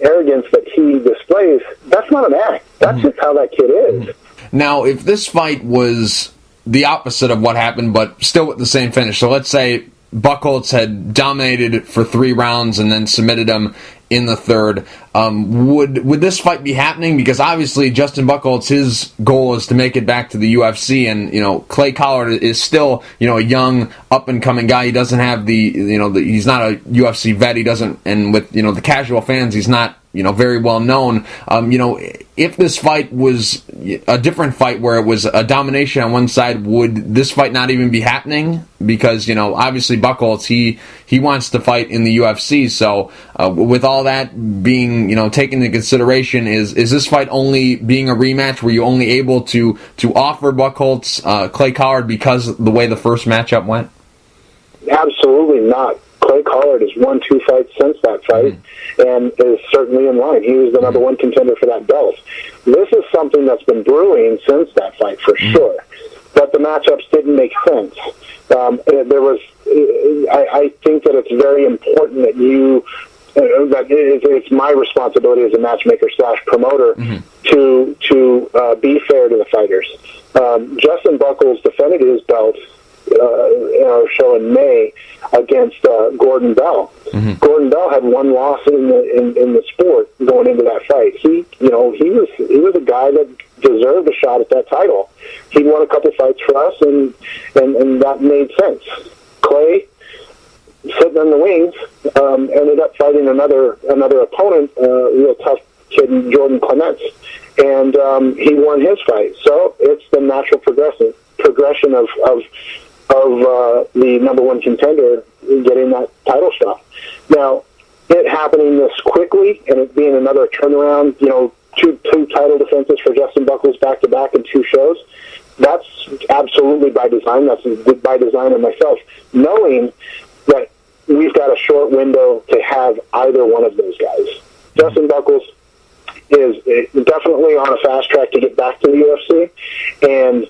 arrogance that he displays, that's not an act. That's just how that kid is. Now, if this fight was the opposite of what happened, but still with the same finish, so let's say Buchholz had dominated for 3 rounds and then submitted him in the third, would this fight be happening? Because obviously Justin Buchholz, his goal is to make it back to the UFC, and Clay Collard is still a young up and coming guy. He doesn't have he's not a UFC vet. He doesn't, and with the casual fans, he's not very well known. If this fight was a different fight where it was a domination on one side, would this fight not even be happening? Because obviously Buchholz, he wants to fight in the UFC. So with all that being taken into consideration, is this fight only being a rematch? Were you only able to offer Buchholz Clay Collard because the way the first matchup went? Absolutely not. Clay Collard has won 2 fights since that fight and is certainly in line. He was the number 1 contender for that belt. This is something that's been brewing since that fight for sure. But the matchups didn't make sense. I think that it's very important that that it's my responsibility as a matchmaker / promoter to be fair to the fighters. Justin Buchholz defended his belt in our show in May against Gordon Bell. Gordon Bell had 1 loss in the sport going into that fight. He was a guy that deserved a shot at that title. He won a couple fights for us, and that made sense. Clay, sitting in the wings, ended up fighting another opponent, a real tough kid, Jordan Clements, and he won his fight. So it's the natural progression of the number 1 contender getting that title shot. Now, it happening this quickly and it being another turnaround, two title defenses for Justin Buchholz back-to-back in 2 shows, that's absolutely by design. That's by design of myself, knowing that we've got a short window to have either one of those guys. Justin Buchholz is definitely on a fast track to get back to the UFC, and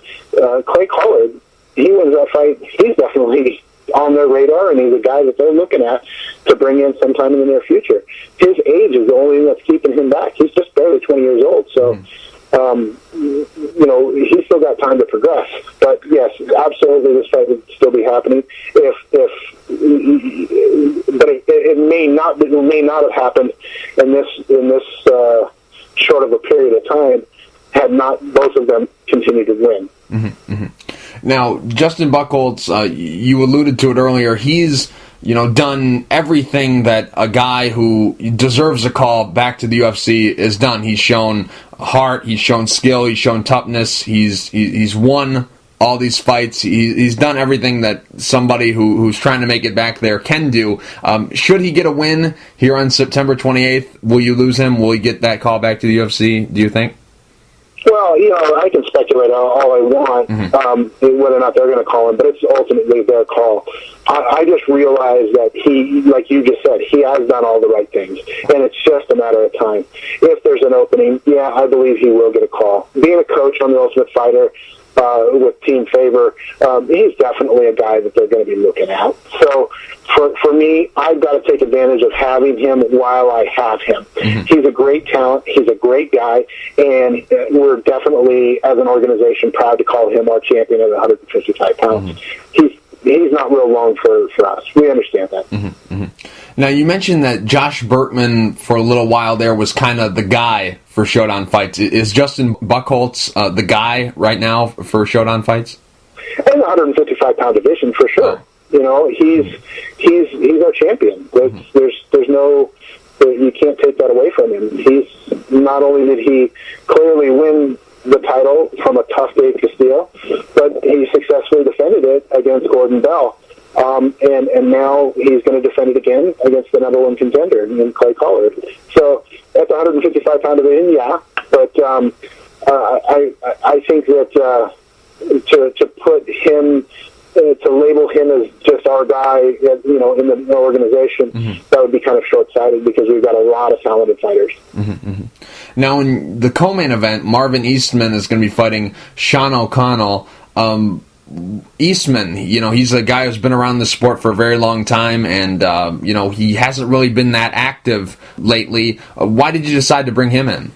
Clay Collard, he wins that fight, he's definitely on their radar, and he's a guy that they're looking at to bring in sometime in the near future. His age is the only thing that's keeping him back. He's just barely 20 years old, so he's still got time to progress. But yes, absolutely, this fight would still be happening. But it may not have happened in this short of a period of time had not both of them continued to win. Now, Justin Buchholz, you alluded to it earlier. He's done everything that a guy who deserves a call back to the UFC is done. He's shown heart, he's shown skill, he's shown toughness. He's won all these fights. He's done everything that somebody who's trying to make it back there can do. Should he get a win here on September 28th, will you lose him? Will he get that call back to the UFC, do you think? Well, I can speculate all I want whether or not they're going to call him, but it's ultimately their call. I just realize that he, like you just said, he has done all the right things, and it's just a matter of time. If there's an opening, I believe he will get a call. Being a coach on The Ultimate Fighter with Team Favor, he's definitely a guy that they're going to be looking at. So for me, I've got to take advantage of having him while I have him. He's a great talent. He's a great guy, and we're definitely, as an organization, proud to call him our champion at 155 pounds. He's not real long for us. We understand that. Now, you mentioned that Josh Berkman, for a little while there, was kind of the guy for Showdown Fights. Is Justin Buchholz the guy right now for Showdown Fights? In the 155-pound division, for sure. He's our champion. There's no, you can't take that away from him. He's not only did he clearly win the title from a tough Dave Castillo, but he successfully defended it against Gordon Bell. And now he's going to defend it again against the number one contender in Clay Collard. So at the 155-pound division, yeah. But I think that to put him, to label him as just our guy, in the organization, that would be kind of short-sighted because we've got a lot of talented fighters. Now, in the co-main event, Marvin Eastman is going to be fighting Sean O'Connell. Eastman, he's a guy who's been around the sport for a very long time, and he hasn't really been that active lately. Why did you decide to bring him in?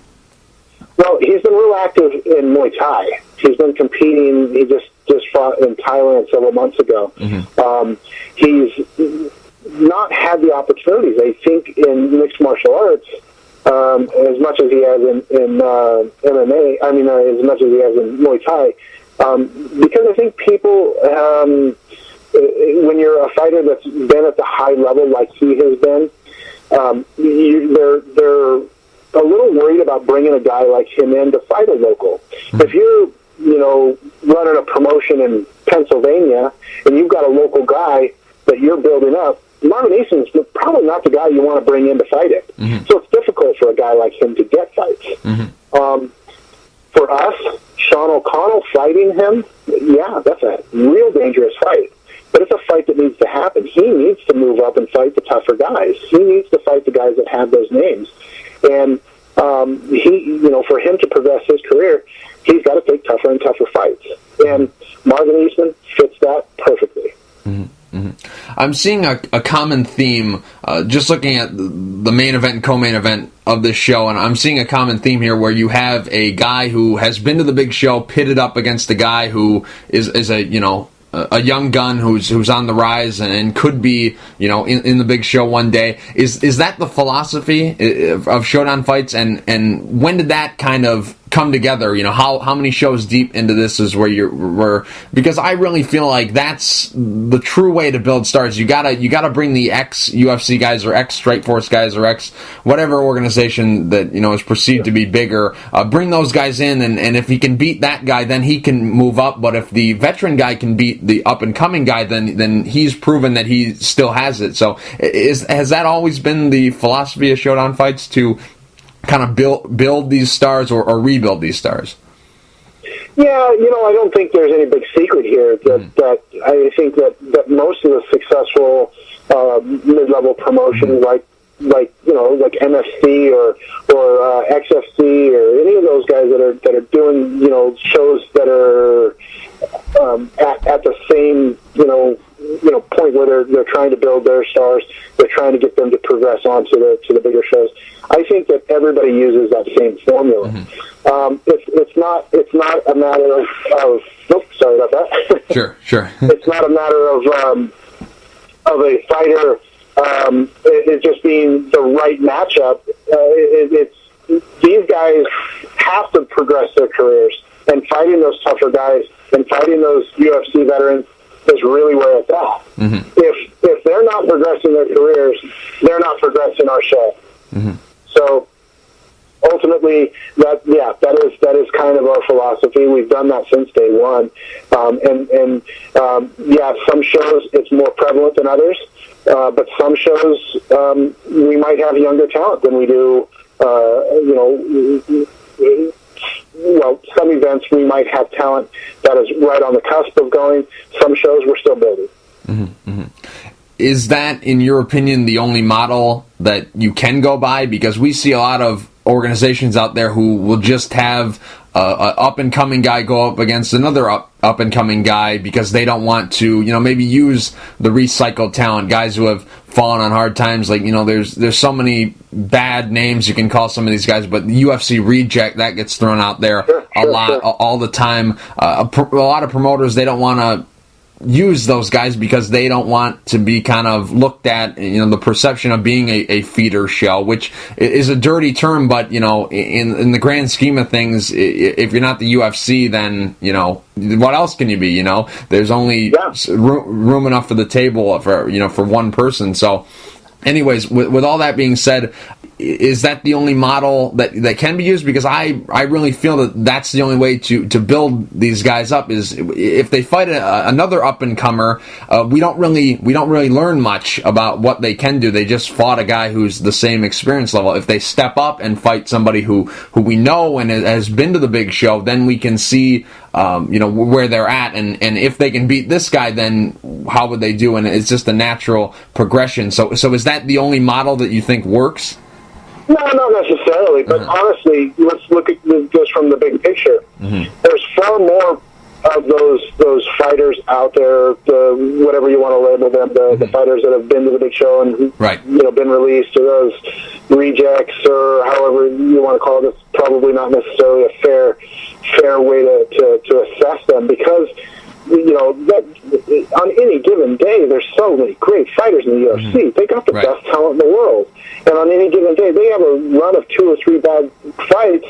Well, he's been real active in Muay Thai. He's been competing. He just fought in Thailand several months ago. He's not had the opportunities, I think, in mixed martial arts as much as he has in MMA. I mean, as much as he has in Muay Thai. Because I think people, when you're a fighter that's been at the high level like he has been, they're a little worried about bringing a guy like him in to fight a local. If you're, running a promotion in Pennsylvania and you've got a local guy that you're building up, Marvin Easton's probably not the guy you want to bring in to fight it. So it's difficult for a guy like him to get fights. For us, Sean O'Connell fighting him, yeah, that's a real dangerous fight. But it's a fight that needs to happen. He needs to move up and fight the tougher guys. He needs to fight the guys that have those names. And for him to progress his career, he's got to take tougher and tougher fights. And Marvin Eastman fits that perfectly. I'm seeing a common theme, just looking at the main event and co-main event of this show, and I'm seeing a common theme here where you have a guy who has been to the big show pitted up against a guy who is a young gun who's on the rise and could be in the big show one day. Is that the philosophy of Showdown Fights, and when did that kind of come together? How many shows deep into this is where because I really feel like that's the true way to build stars. You gotta bring the ex UFC guys or ex Strikeforce guys or ex whatever organization that is perceived to be bigger. Bring those guys in, and if he can beat that guy, then he can move up. But if the veteran guy can beat the up and coming guy, then he's proven that he still has it. So has that always been the philosophy of Showdown Fights, to kind of build these stars or rebuild these stars? Yeah, I don't think there's any big secret here. That I think that most of the successful mid-level promotions, like MFC or XFC or any of those guys that are doing shows that are at the same point where they're trying to build their stars, they're trying to get them to progress on to the bigger shows. I think that everybody uses that same formula. It's not a matter of sorry about that. Sure. It's not a matter of a fighter it just being the right matchup. It's these guys have to progress their careers, and fighting those tougher guys and fighting those UFC veterans is really where it's at. If they're not progressing their careers, they're not progressing our show. So ultimately, that is kind of our philosophy. We've done that since day one. Some shows it's more prevalent than others, but some shows we might have younger talent than we do. Some events we might have talent that is right on the cusp of going. Some shows we're still building. Is that, in your opinion, the only model that you can go by? Because we see a lot of organizations out there who will just have an up-and-coming guy go up against another up-and-coming guy because they don't want to, maybe use the recycled talent, guys who have fallen on hard times. Like, there's so many bad names you can call some of these guys, but the UFC reject, that gets thrown out there a lot, all the time. A lot of promoters, they don't want to use those guys because they don't want to be kind of looked at, the perception of being a feeder show, which is a dirty term, but, in the grand scheme of things, if you're not the UFC, then, what else can you be, There's only room enough for the table for one person. So anyways, with all that being said, is that the only model that can be used? Because I really feel that that's the only way to build these guys up, is if they fight another up and comer, we don't really learn much about what they can do. They just fought a guy who's the same experience level. If they step up and fight somebody who we know and has been to the big show, then we can see where they're at, and if they can beat this guy, then how would they do? And it's just a natural progression. So is that the only model that you think works? No, not necessarily. But honestly, let's look at this from the big picture. There's far more of those fighters out there, whatever you want to label them, the fighters that have been to the big show and been released, or those rejects, or however you want to call it. It's probably not necessarily a fair way to assess them, because that on any given day, there's so many great fighters in the UFC. They got the best talent in the world, and on any given day, they have a run of 2 or 3 bad fights.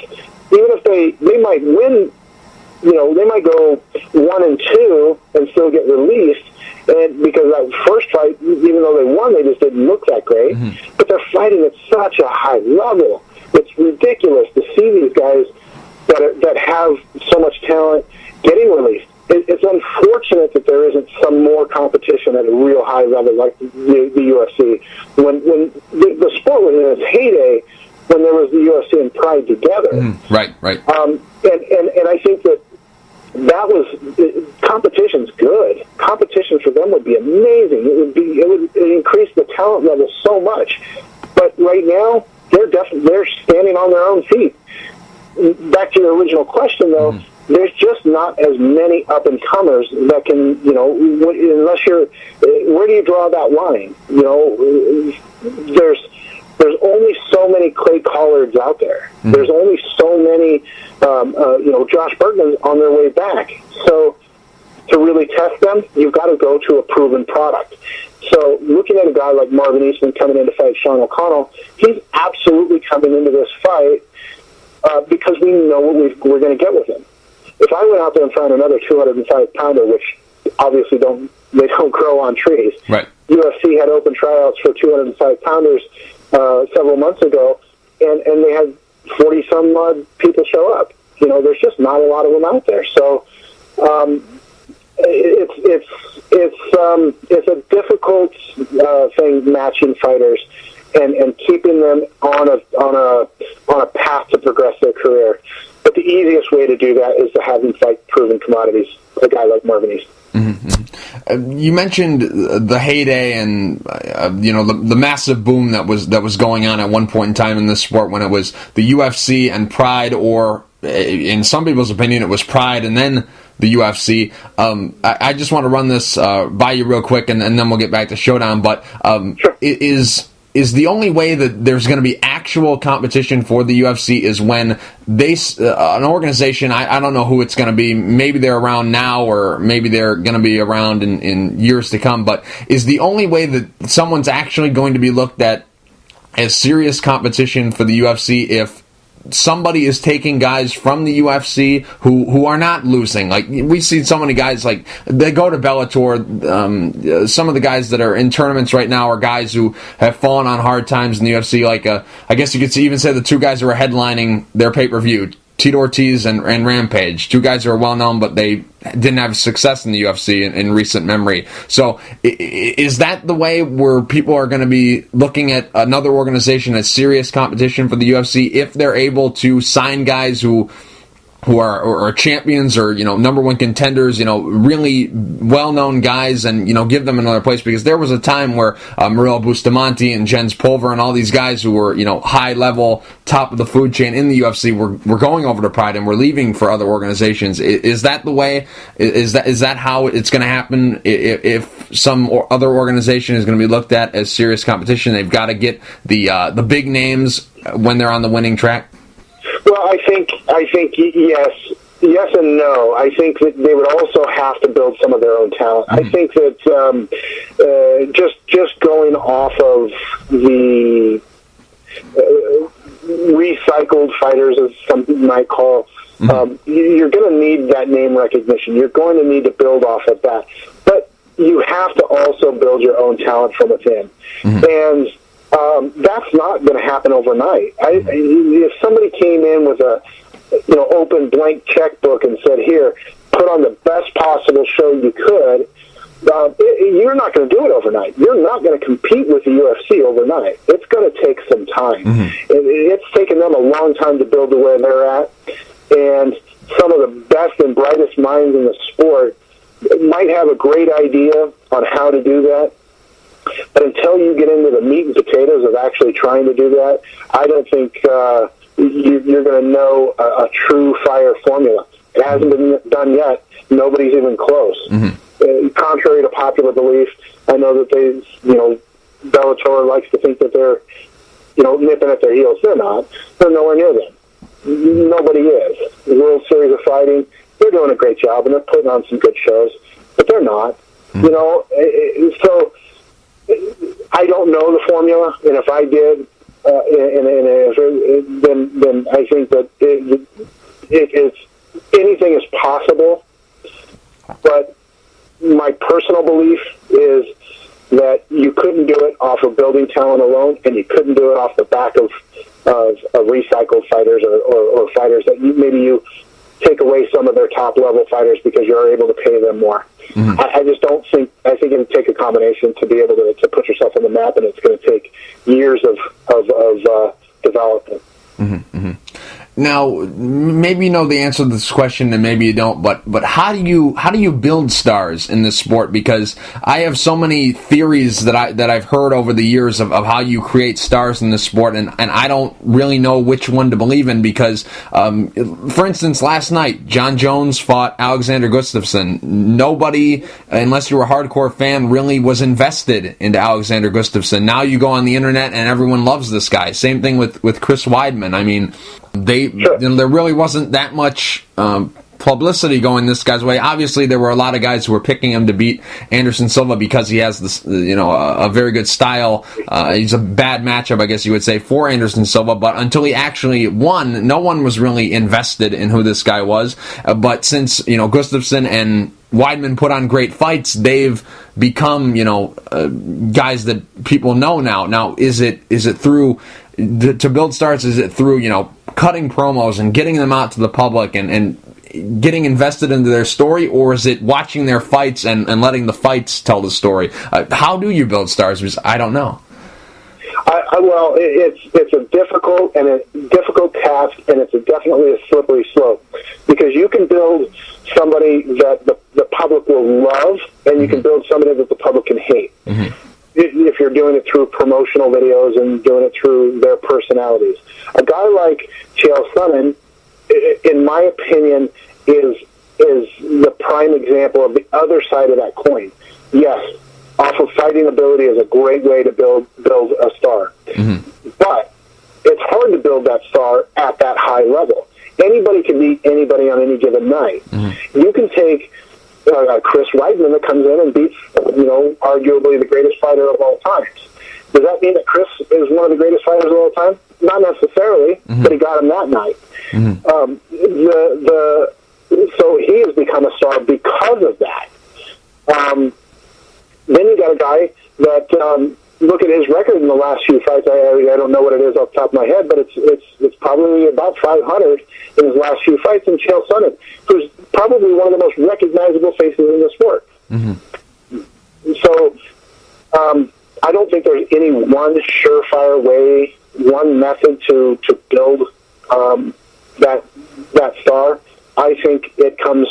Even if they might win, they might go 1-2 and still get released, and because that first fight, even though they won, they just didn't look that great. But they're fighting at such a high level. It's ridiculous to see these guys that have so much talent getting released. It's unfortunate that there isn't some more competition at a real high level like the UFC. When the sport was in its heyday, when there was the UFC and Pride together. Right. And I think that was competition's good. Competition for them would be amazing. It would increase the talent level so much. But right now, they're standing on their own feet. Back to your original question, though. There's just not as many up-and-comers that can, unless where do you draw that line? There's only so many Clay Collards out there. There's only so many, Josh Bergman's on their way back. So to really test them, you've got to go to a proven product. So looking at a guy like Marvin Eastman coming in to fight Sean O'Connell, he's absolutely coming into this fight because we know what we're going to get with him. If I went out there and found another 205-pounder, which obviously they don't grow on trees. Right. UFC had open tryouts for 205-pounders several months ago, and they had 40-some-odd people show up. There's just not a lot of them out there. So it's a difficult thing matching fighters and keeping them on a path to progress their career. But the easiest way to do that is to have them fight proven commodities, a guy like Marvin Eastman. You mentioned the heyday and the massive boom that was going on at one point in time in this sport, when it was the UFC and Pride, or in some people's opinion it was Pride and then the UFC. I just want to run this by you real quick, and then we'll get back to Showdown. But sure. Is the only way that there's going to be actual competition for the UFC is when an organization, I don't know who it's going to be, maybe they're around now or maybe they're going to be around in years to come, but is the only way that someone's actually going to be looked at as serious competition for the UFC if somebody is taking guys from the UFC who are not losing. Like, we see so many guys, like, they go to Bellator. Some of the guys that are in tournaments right now are guys who have fallen on hard times in the UFC. Like, I guess you could even say the two guys who are headlining their pay-per-view, Tito Ortiz and Rampage. Two guys who are well-known, but they didn't have success in the UFC in recent memory. So is that the way where people are going to be looking at another organization as serious competition for the UFC if they're able to sign guys who are champions or number one contenders, really well-known guys, and give them another place? Because there was a time where Murilo Bustamante and Jens Pulver and all these guys who were high level, top of the food chain in the UFC were going over to Pride and were leaving for other organizations. Is that the way? Is that how it's going to happen? If some other organization is going to be looked at as serious competition, they've got to get the big names when they're on the winning track. Well, I think yes, Yes and no. I think that they would also have to build some of their own talent. I think that just going off of the recycled fighters, as some might call, you're going to need that name recognition. You're going to need to build off of that. But you have to also build your own talent from within. And that's not going to happen overnight. If somebody came in with a open blank checkbook and said, here, put on the best possible show you could, you're not going to do it overnight. You're not going to compete with the UFC overnight. It's going to take some time. It's taken them a long time to build to where they're at, and some of the best and brightest minds in the sport might have a great idea on how to do that, but until you get into the meat and potatoes of actually trying to do that, I don't think you're going to know a true fire formula. It hasn't been done yet. Nobody's even close. Contrary to popular belief, I know that Bellator likes to think that they're, nipping at their heels. They're not. They're nowhere near them. Nobody is. The World Series of Fighting, they're doing a great job, and they're putting on some good shows, but they're not. So I don't know the formula, and if I did, then I think that anything is possible. But my personal belief is that you couldn't do it off of building talent alone, and you couldn't do it off the back of recycled fighters or fighters that maybe you take away some of their top-level fighters because you're able to pay them more. I just don't think, I think it would take a combination to be able to put yourself on the map, and it's going to take years of development. Now, maybe you know the answer to this question, and maybe you don't. But how do you build stars in this sport? Because I have so many theories that I've heard over the years of how you create stars in this sport, and I don't really know which one to believe in. Because, for instance, last night John Jones fought Alexander Gustafsson. Nobody, unless you were a hardcore fan, really was invested into Alexander Gustafsson. Now you go on the internet and everyone loves this guy. Same thing with Chris Weidman. I mean, there really wasn't that much publicity going this guy's way. Obviously, there were a lot of guys who were picking him to beat Anderson Silva because he has this, a very good style. He's a bad matchup, I guess you would say, for Anderson Silva. But until he actually won, no one was really invested in who this guy was. But since Gustafsson and Weidman put on great fights, they've become guys that people know now. Now, is it through to build stars? Is it through cutting promos and getting them out to the public and getting invested into their story, or is it watching their fights and letting the fights tell the story? How do you build stars? Because I don't know. Well, it's a difficult task, and it's definitely a slippery slope, because you can build somebody that the public will love, and you can build somebody that the public can hate. If you're doing it through promotional videos and doing it through their personalities. A guy like Chael Sonnen, in my opinion, is the prime example of the other side of that coin. Yes, off of fighting ability is a great way to build a star. But it's hard to build that star at that high level. Anybody can beat anybody on any given night. You can take Chris Weidman that comes in and beats, arguably the greatest fighter of all times. Does that mean that Chris is one of the greatest fighters of all time? Not necessarily, but he got him that night. So he has become a star because of that. Then you got a guy that look at his record in the last few fights. I don't know what it is off the top of my head, but it's probably about 500 in his last few fights. And Chael Sonnen, who's probably one of the most recognizable faces in the sport. So I don't think there's any one surefire way, one method to build that star. I think it comes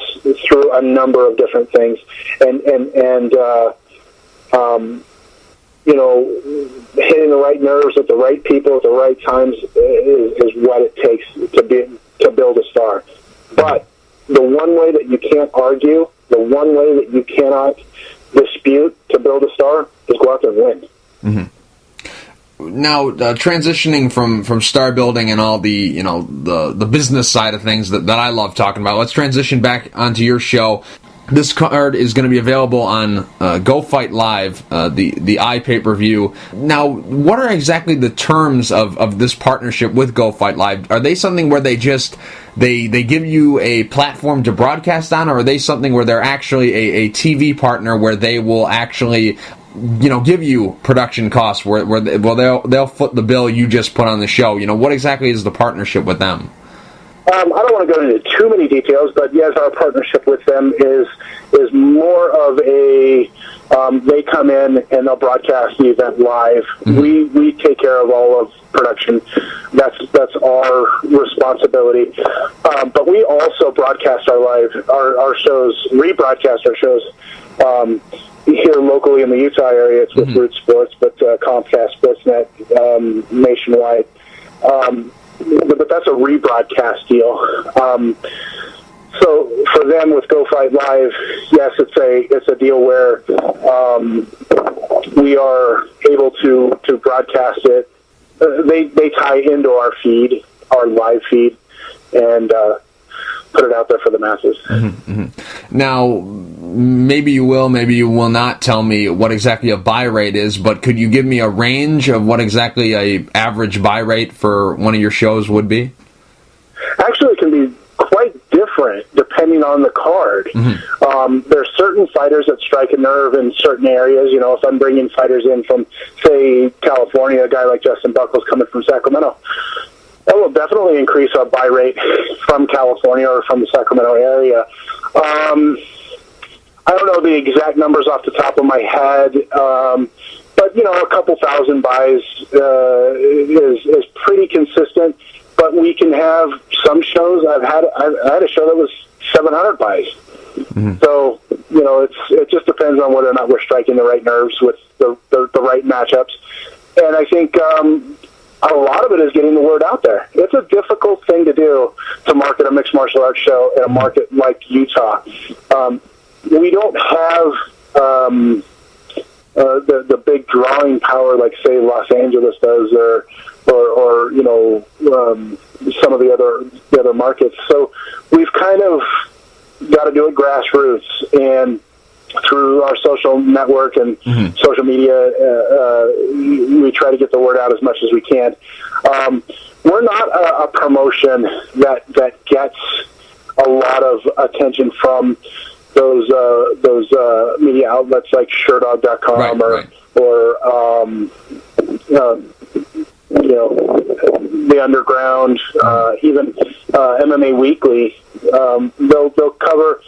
through a number of different things, and hitting the right nerves with the right people at the right times is what it takes to build a star. But the one way that you can't argue, the one way that you cannot dispute to build a star is go out there and win. Now, transitioning from star building and all the the business side of things that I love talking about, let's transition back onto your show. This card is going to be available on Go Fight Live, the iPay-per-view. Now, what are exactly the terms of this partnership with Go Fight Live? Are they something where they give you a platform to broadcast on, or are they something where they're actually a TV partner where they will actually give you production costs where they'll foot the bill you just put on the show? What exactly is the partnership with them? I don't want to go into too many details, but yes, our partnership with them is more of a they come in and they'll broadcast the event live. Mm-hmm. We take care of all of production. That's our responsibility. But we also broadcast our shows, rebroadcast our shows here locally in the Utah area. It's with Root Sports, but Comcast, Sportsnet, nationwide. But that's a rebroadcast deal. So for them with Go Fight Live, yes, it's a deal where we are able to broadcast it. They tie into our feed, our live feed, and put it out there for the masses. Mm-hmm, mm-hmm. Now, maybe you will, maybe you will not tell me what exactly a buy rate is, but could you give me a range of what exactly a average buy rate for one of your shows would be? Actually, it can be quite different depending on the card. Mm-hmm. There's certain fighters that strike a nerve in certain areas. If I'm bringing fighters in from, say, California, a guy like Justin Buckles coming from Sacramento, that will definitely increase our buy rate from California or from the Sacramento area. I don't know the exact numbers off the top of my head, but a couple thousand buys is pretty consistent. But we can have some shows. I had a show that was 700 buys. Mm-hmm. So it just depends on whether or not we're striking the right nerves with the right matchups. And I think a lot of it is getting the word out there. It's a difficult thing to do, to market a mixed martial arts show in a market like Utah. We don't have the big drawing power like, say, Los Angeles does, or some of the other markets. So we've kind of got to do it grassroots, and through our social network and social media, we try to get the word out as much as we can. We're not a promotion that gets a lot of attention from those media outlets like Showdown.com or the Underground, even MMA Weekly. They'll cover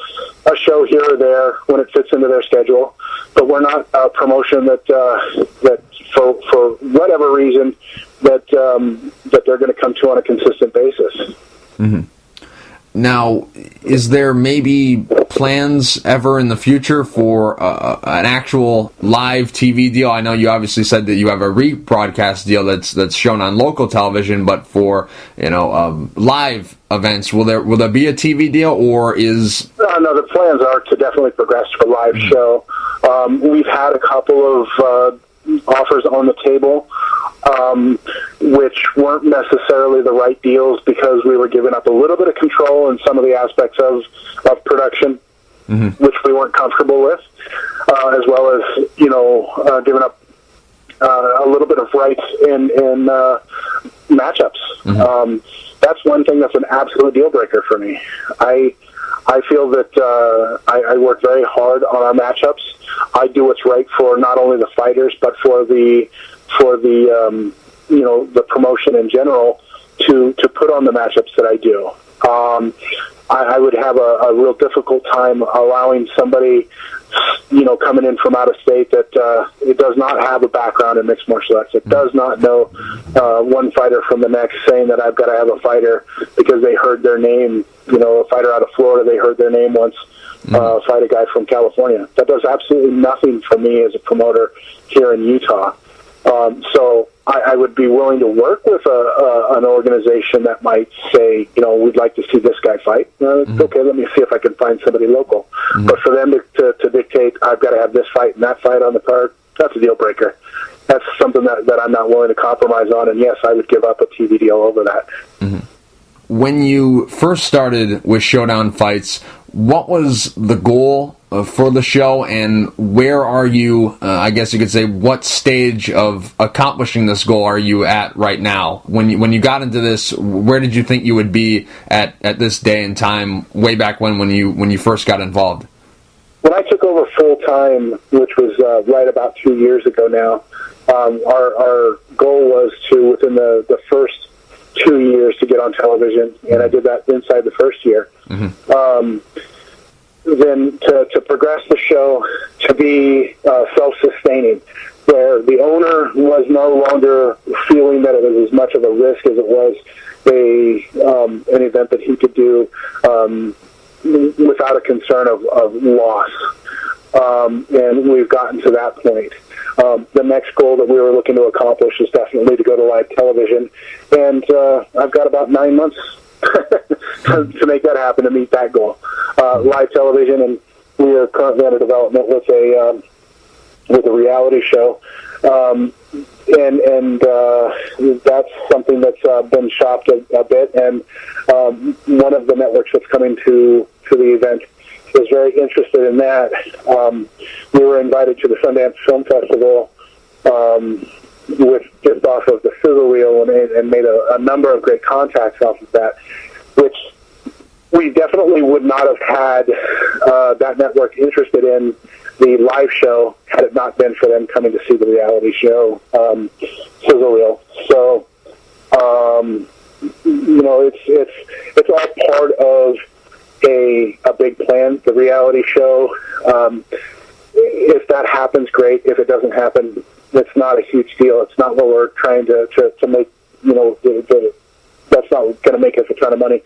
a show here or there when it fits into their schedule, but we're not a promotion that for whatever reason that they're going to come to on a consistent basis. Mm-hmm. Now, is there maybe plans ever in the future for an actual live TV deal? I know you obviously said that you have a rebroadcast deal that's shown on local television, but for live events, will there be a TV deal, or is? No, the plans are to definitely progress to a live show. We've had a couple of offers on the table, which weren't necessarily the right deals because we were giving up a little bit of control in some of the aspects of production, which we weren't comfortable with, as well as giving up a little bit of rights in matchups. That's one thing that's an absolute deal breaker for me. I feel that I work very hard on our matchups. I do what's right for not only the fighters but for the promotion in general to put on the matchups that I do. I would have a real difficult time allowing somebody coming in from out of state that it does not have a background in mixed martial arts. It does not know one fighter from the next, saying that I've got to have a fighter because they heard their name. A fighter out of Florida, they heard their name once. Fight a guy from California. That does absolutely nothing for me as a promoter here in Utah. So I would be willing to work with an organization that might say, we'd like to see this guy fight. Okay, let me see if I can find somebody local. But for them to dictate, I've got to have this fight and that fight on the card, that's a deal breaker. That's something that I'm not willing to compromise on, and yes, I would give up a TV deal over that. Mm-hmm. When you first started with Showdown Fights, what was the goal for the show, and where are you, I guess you could say, what stage of accomplishing this goal are you at right now? When you got into this, where did you think you would be at this day and time, way back when you first got involved? When I took over full-time, which was right about 2 years ago now, our goal was to, within the first 2 years, to get on television, and I did that inside the first year. Mm-hmm. Then to progress the show to be self-sustaining, where the owner was no longer feeling that it was as much of a risk as it was an event that he could do without a concern of loss. And we've gotten to that point. The next goal that we were looking to accomplish is definitely to go to live television, and I've got about 9 months to make that happen, to meet that goal. Live television, and we are currently under development with a reality show, and that's something that's been shopped a bit, and one of the networks that's coming to the event is very interested in that. We were invited to the Sundance Film Festival with just off of the sizzle reel, and made a number of great contacts off of that, which we definitely would not have had that network interested in the live show had it not been for them coming to see the reality show sizzle reel. So it's all part of a big plan, the reality show. If that happens, great. If it doesn't happen, it's not a huge deal. It's not what we're trying to make, that's not going to make us a ton of money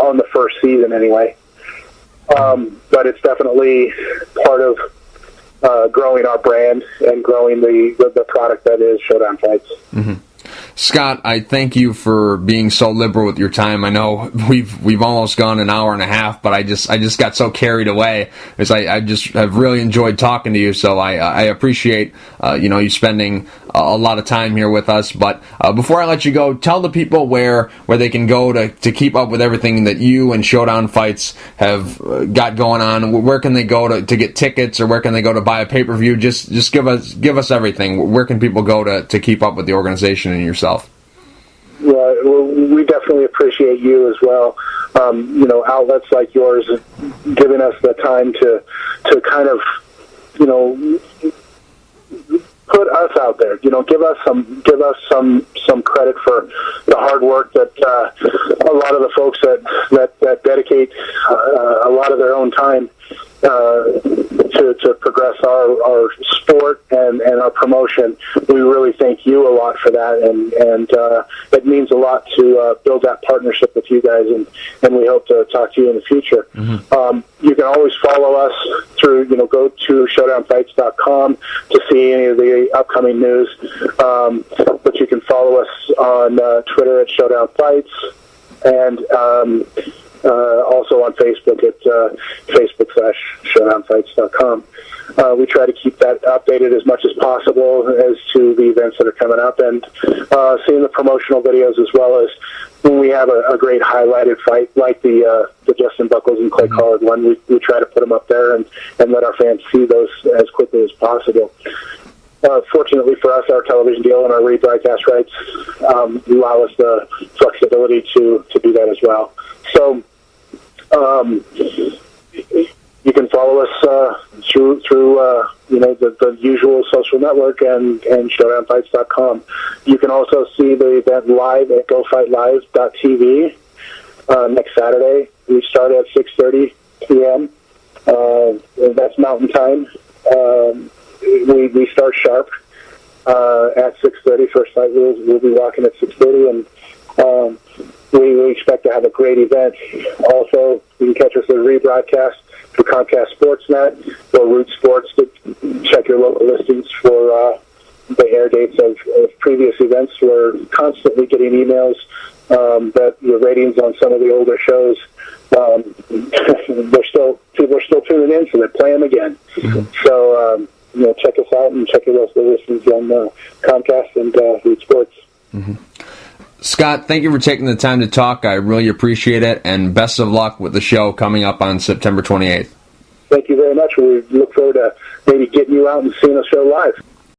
on the first season anyway. But it's definitely part of growing our brand and growing the product that is Showdown Fights. Mm-hmm. Scott, I thank you for being so liberal with your time. I know we've almost gone an hour and a half, but I just got so carried away because I've really enjoyed talking to you. So I appreciate you spending a lot of time here with us. But before I let you go, tell the people where they can go to keep up with everything that you and Showdown Fights have got going on. Where can they go to get tickets, or where can they go to buy a pay-per-view? Just give us everything. Where can people go to keep up with the organization and yourself? Well, we definitely appreciate you as well. Outlets like yours giving us the time to kind of, put us out there. Give us some credit for the hard work that a lot of the folks that dedicate a lot of their own time to progress our sport and our promotion. We really thank you a lot for that, and it means a lot to build that partnership with you guys, and we hope to talk to you in the future. Mm-hmm. You can always follow us through, go to showdownfights.com to see any of the upcoming news, but you can follow us on Twitter at Showdown Fights, and also on Facebook at Facebook.com/ShowdownFights.com. We try to keep that updated as much as possible as to the events that are coming up, and seeing the promotional videos, as well as when we have a great highlighted fight like the Justin Buckles and Clay Collard one. We try to put them up there and let our fans see those as quickly as possible. Fortunately for us, our television deal and our rebroadcast rights allow us the flexibility to do that as well. So you can follow us through the usual social network and showdownfights.com. You can also see the event live at gofightlive.tv next Saturday. We start at 6:30 p.m. That's Mountain Time. We start sharp at 6:30. First fight we'll be walking at 6:30, and we expect to have a great event. Also, you can catch us as a rebroadcast through Comcast Sportsnet or Root Sports. To check your local listings for the air dates of previous events. We're constantly getting emails that the ratings on some of the older shows, people are still tuning in, so they play them again. Mm-hmm. So check us out and check us the listings on Comcast and Reed Sports. Mm-hmm. Scott, thank you for taking the time to talk. I really appreciate it, and best of luck with the show coming up on September 28th. Thank you very much. We look forward to maybe getting you out and seeing us show live.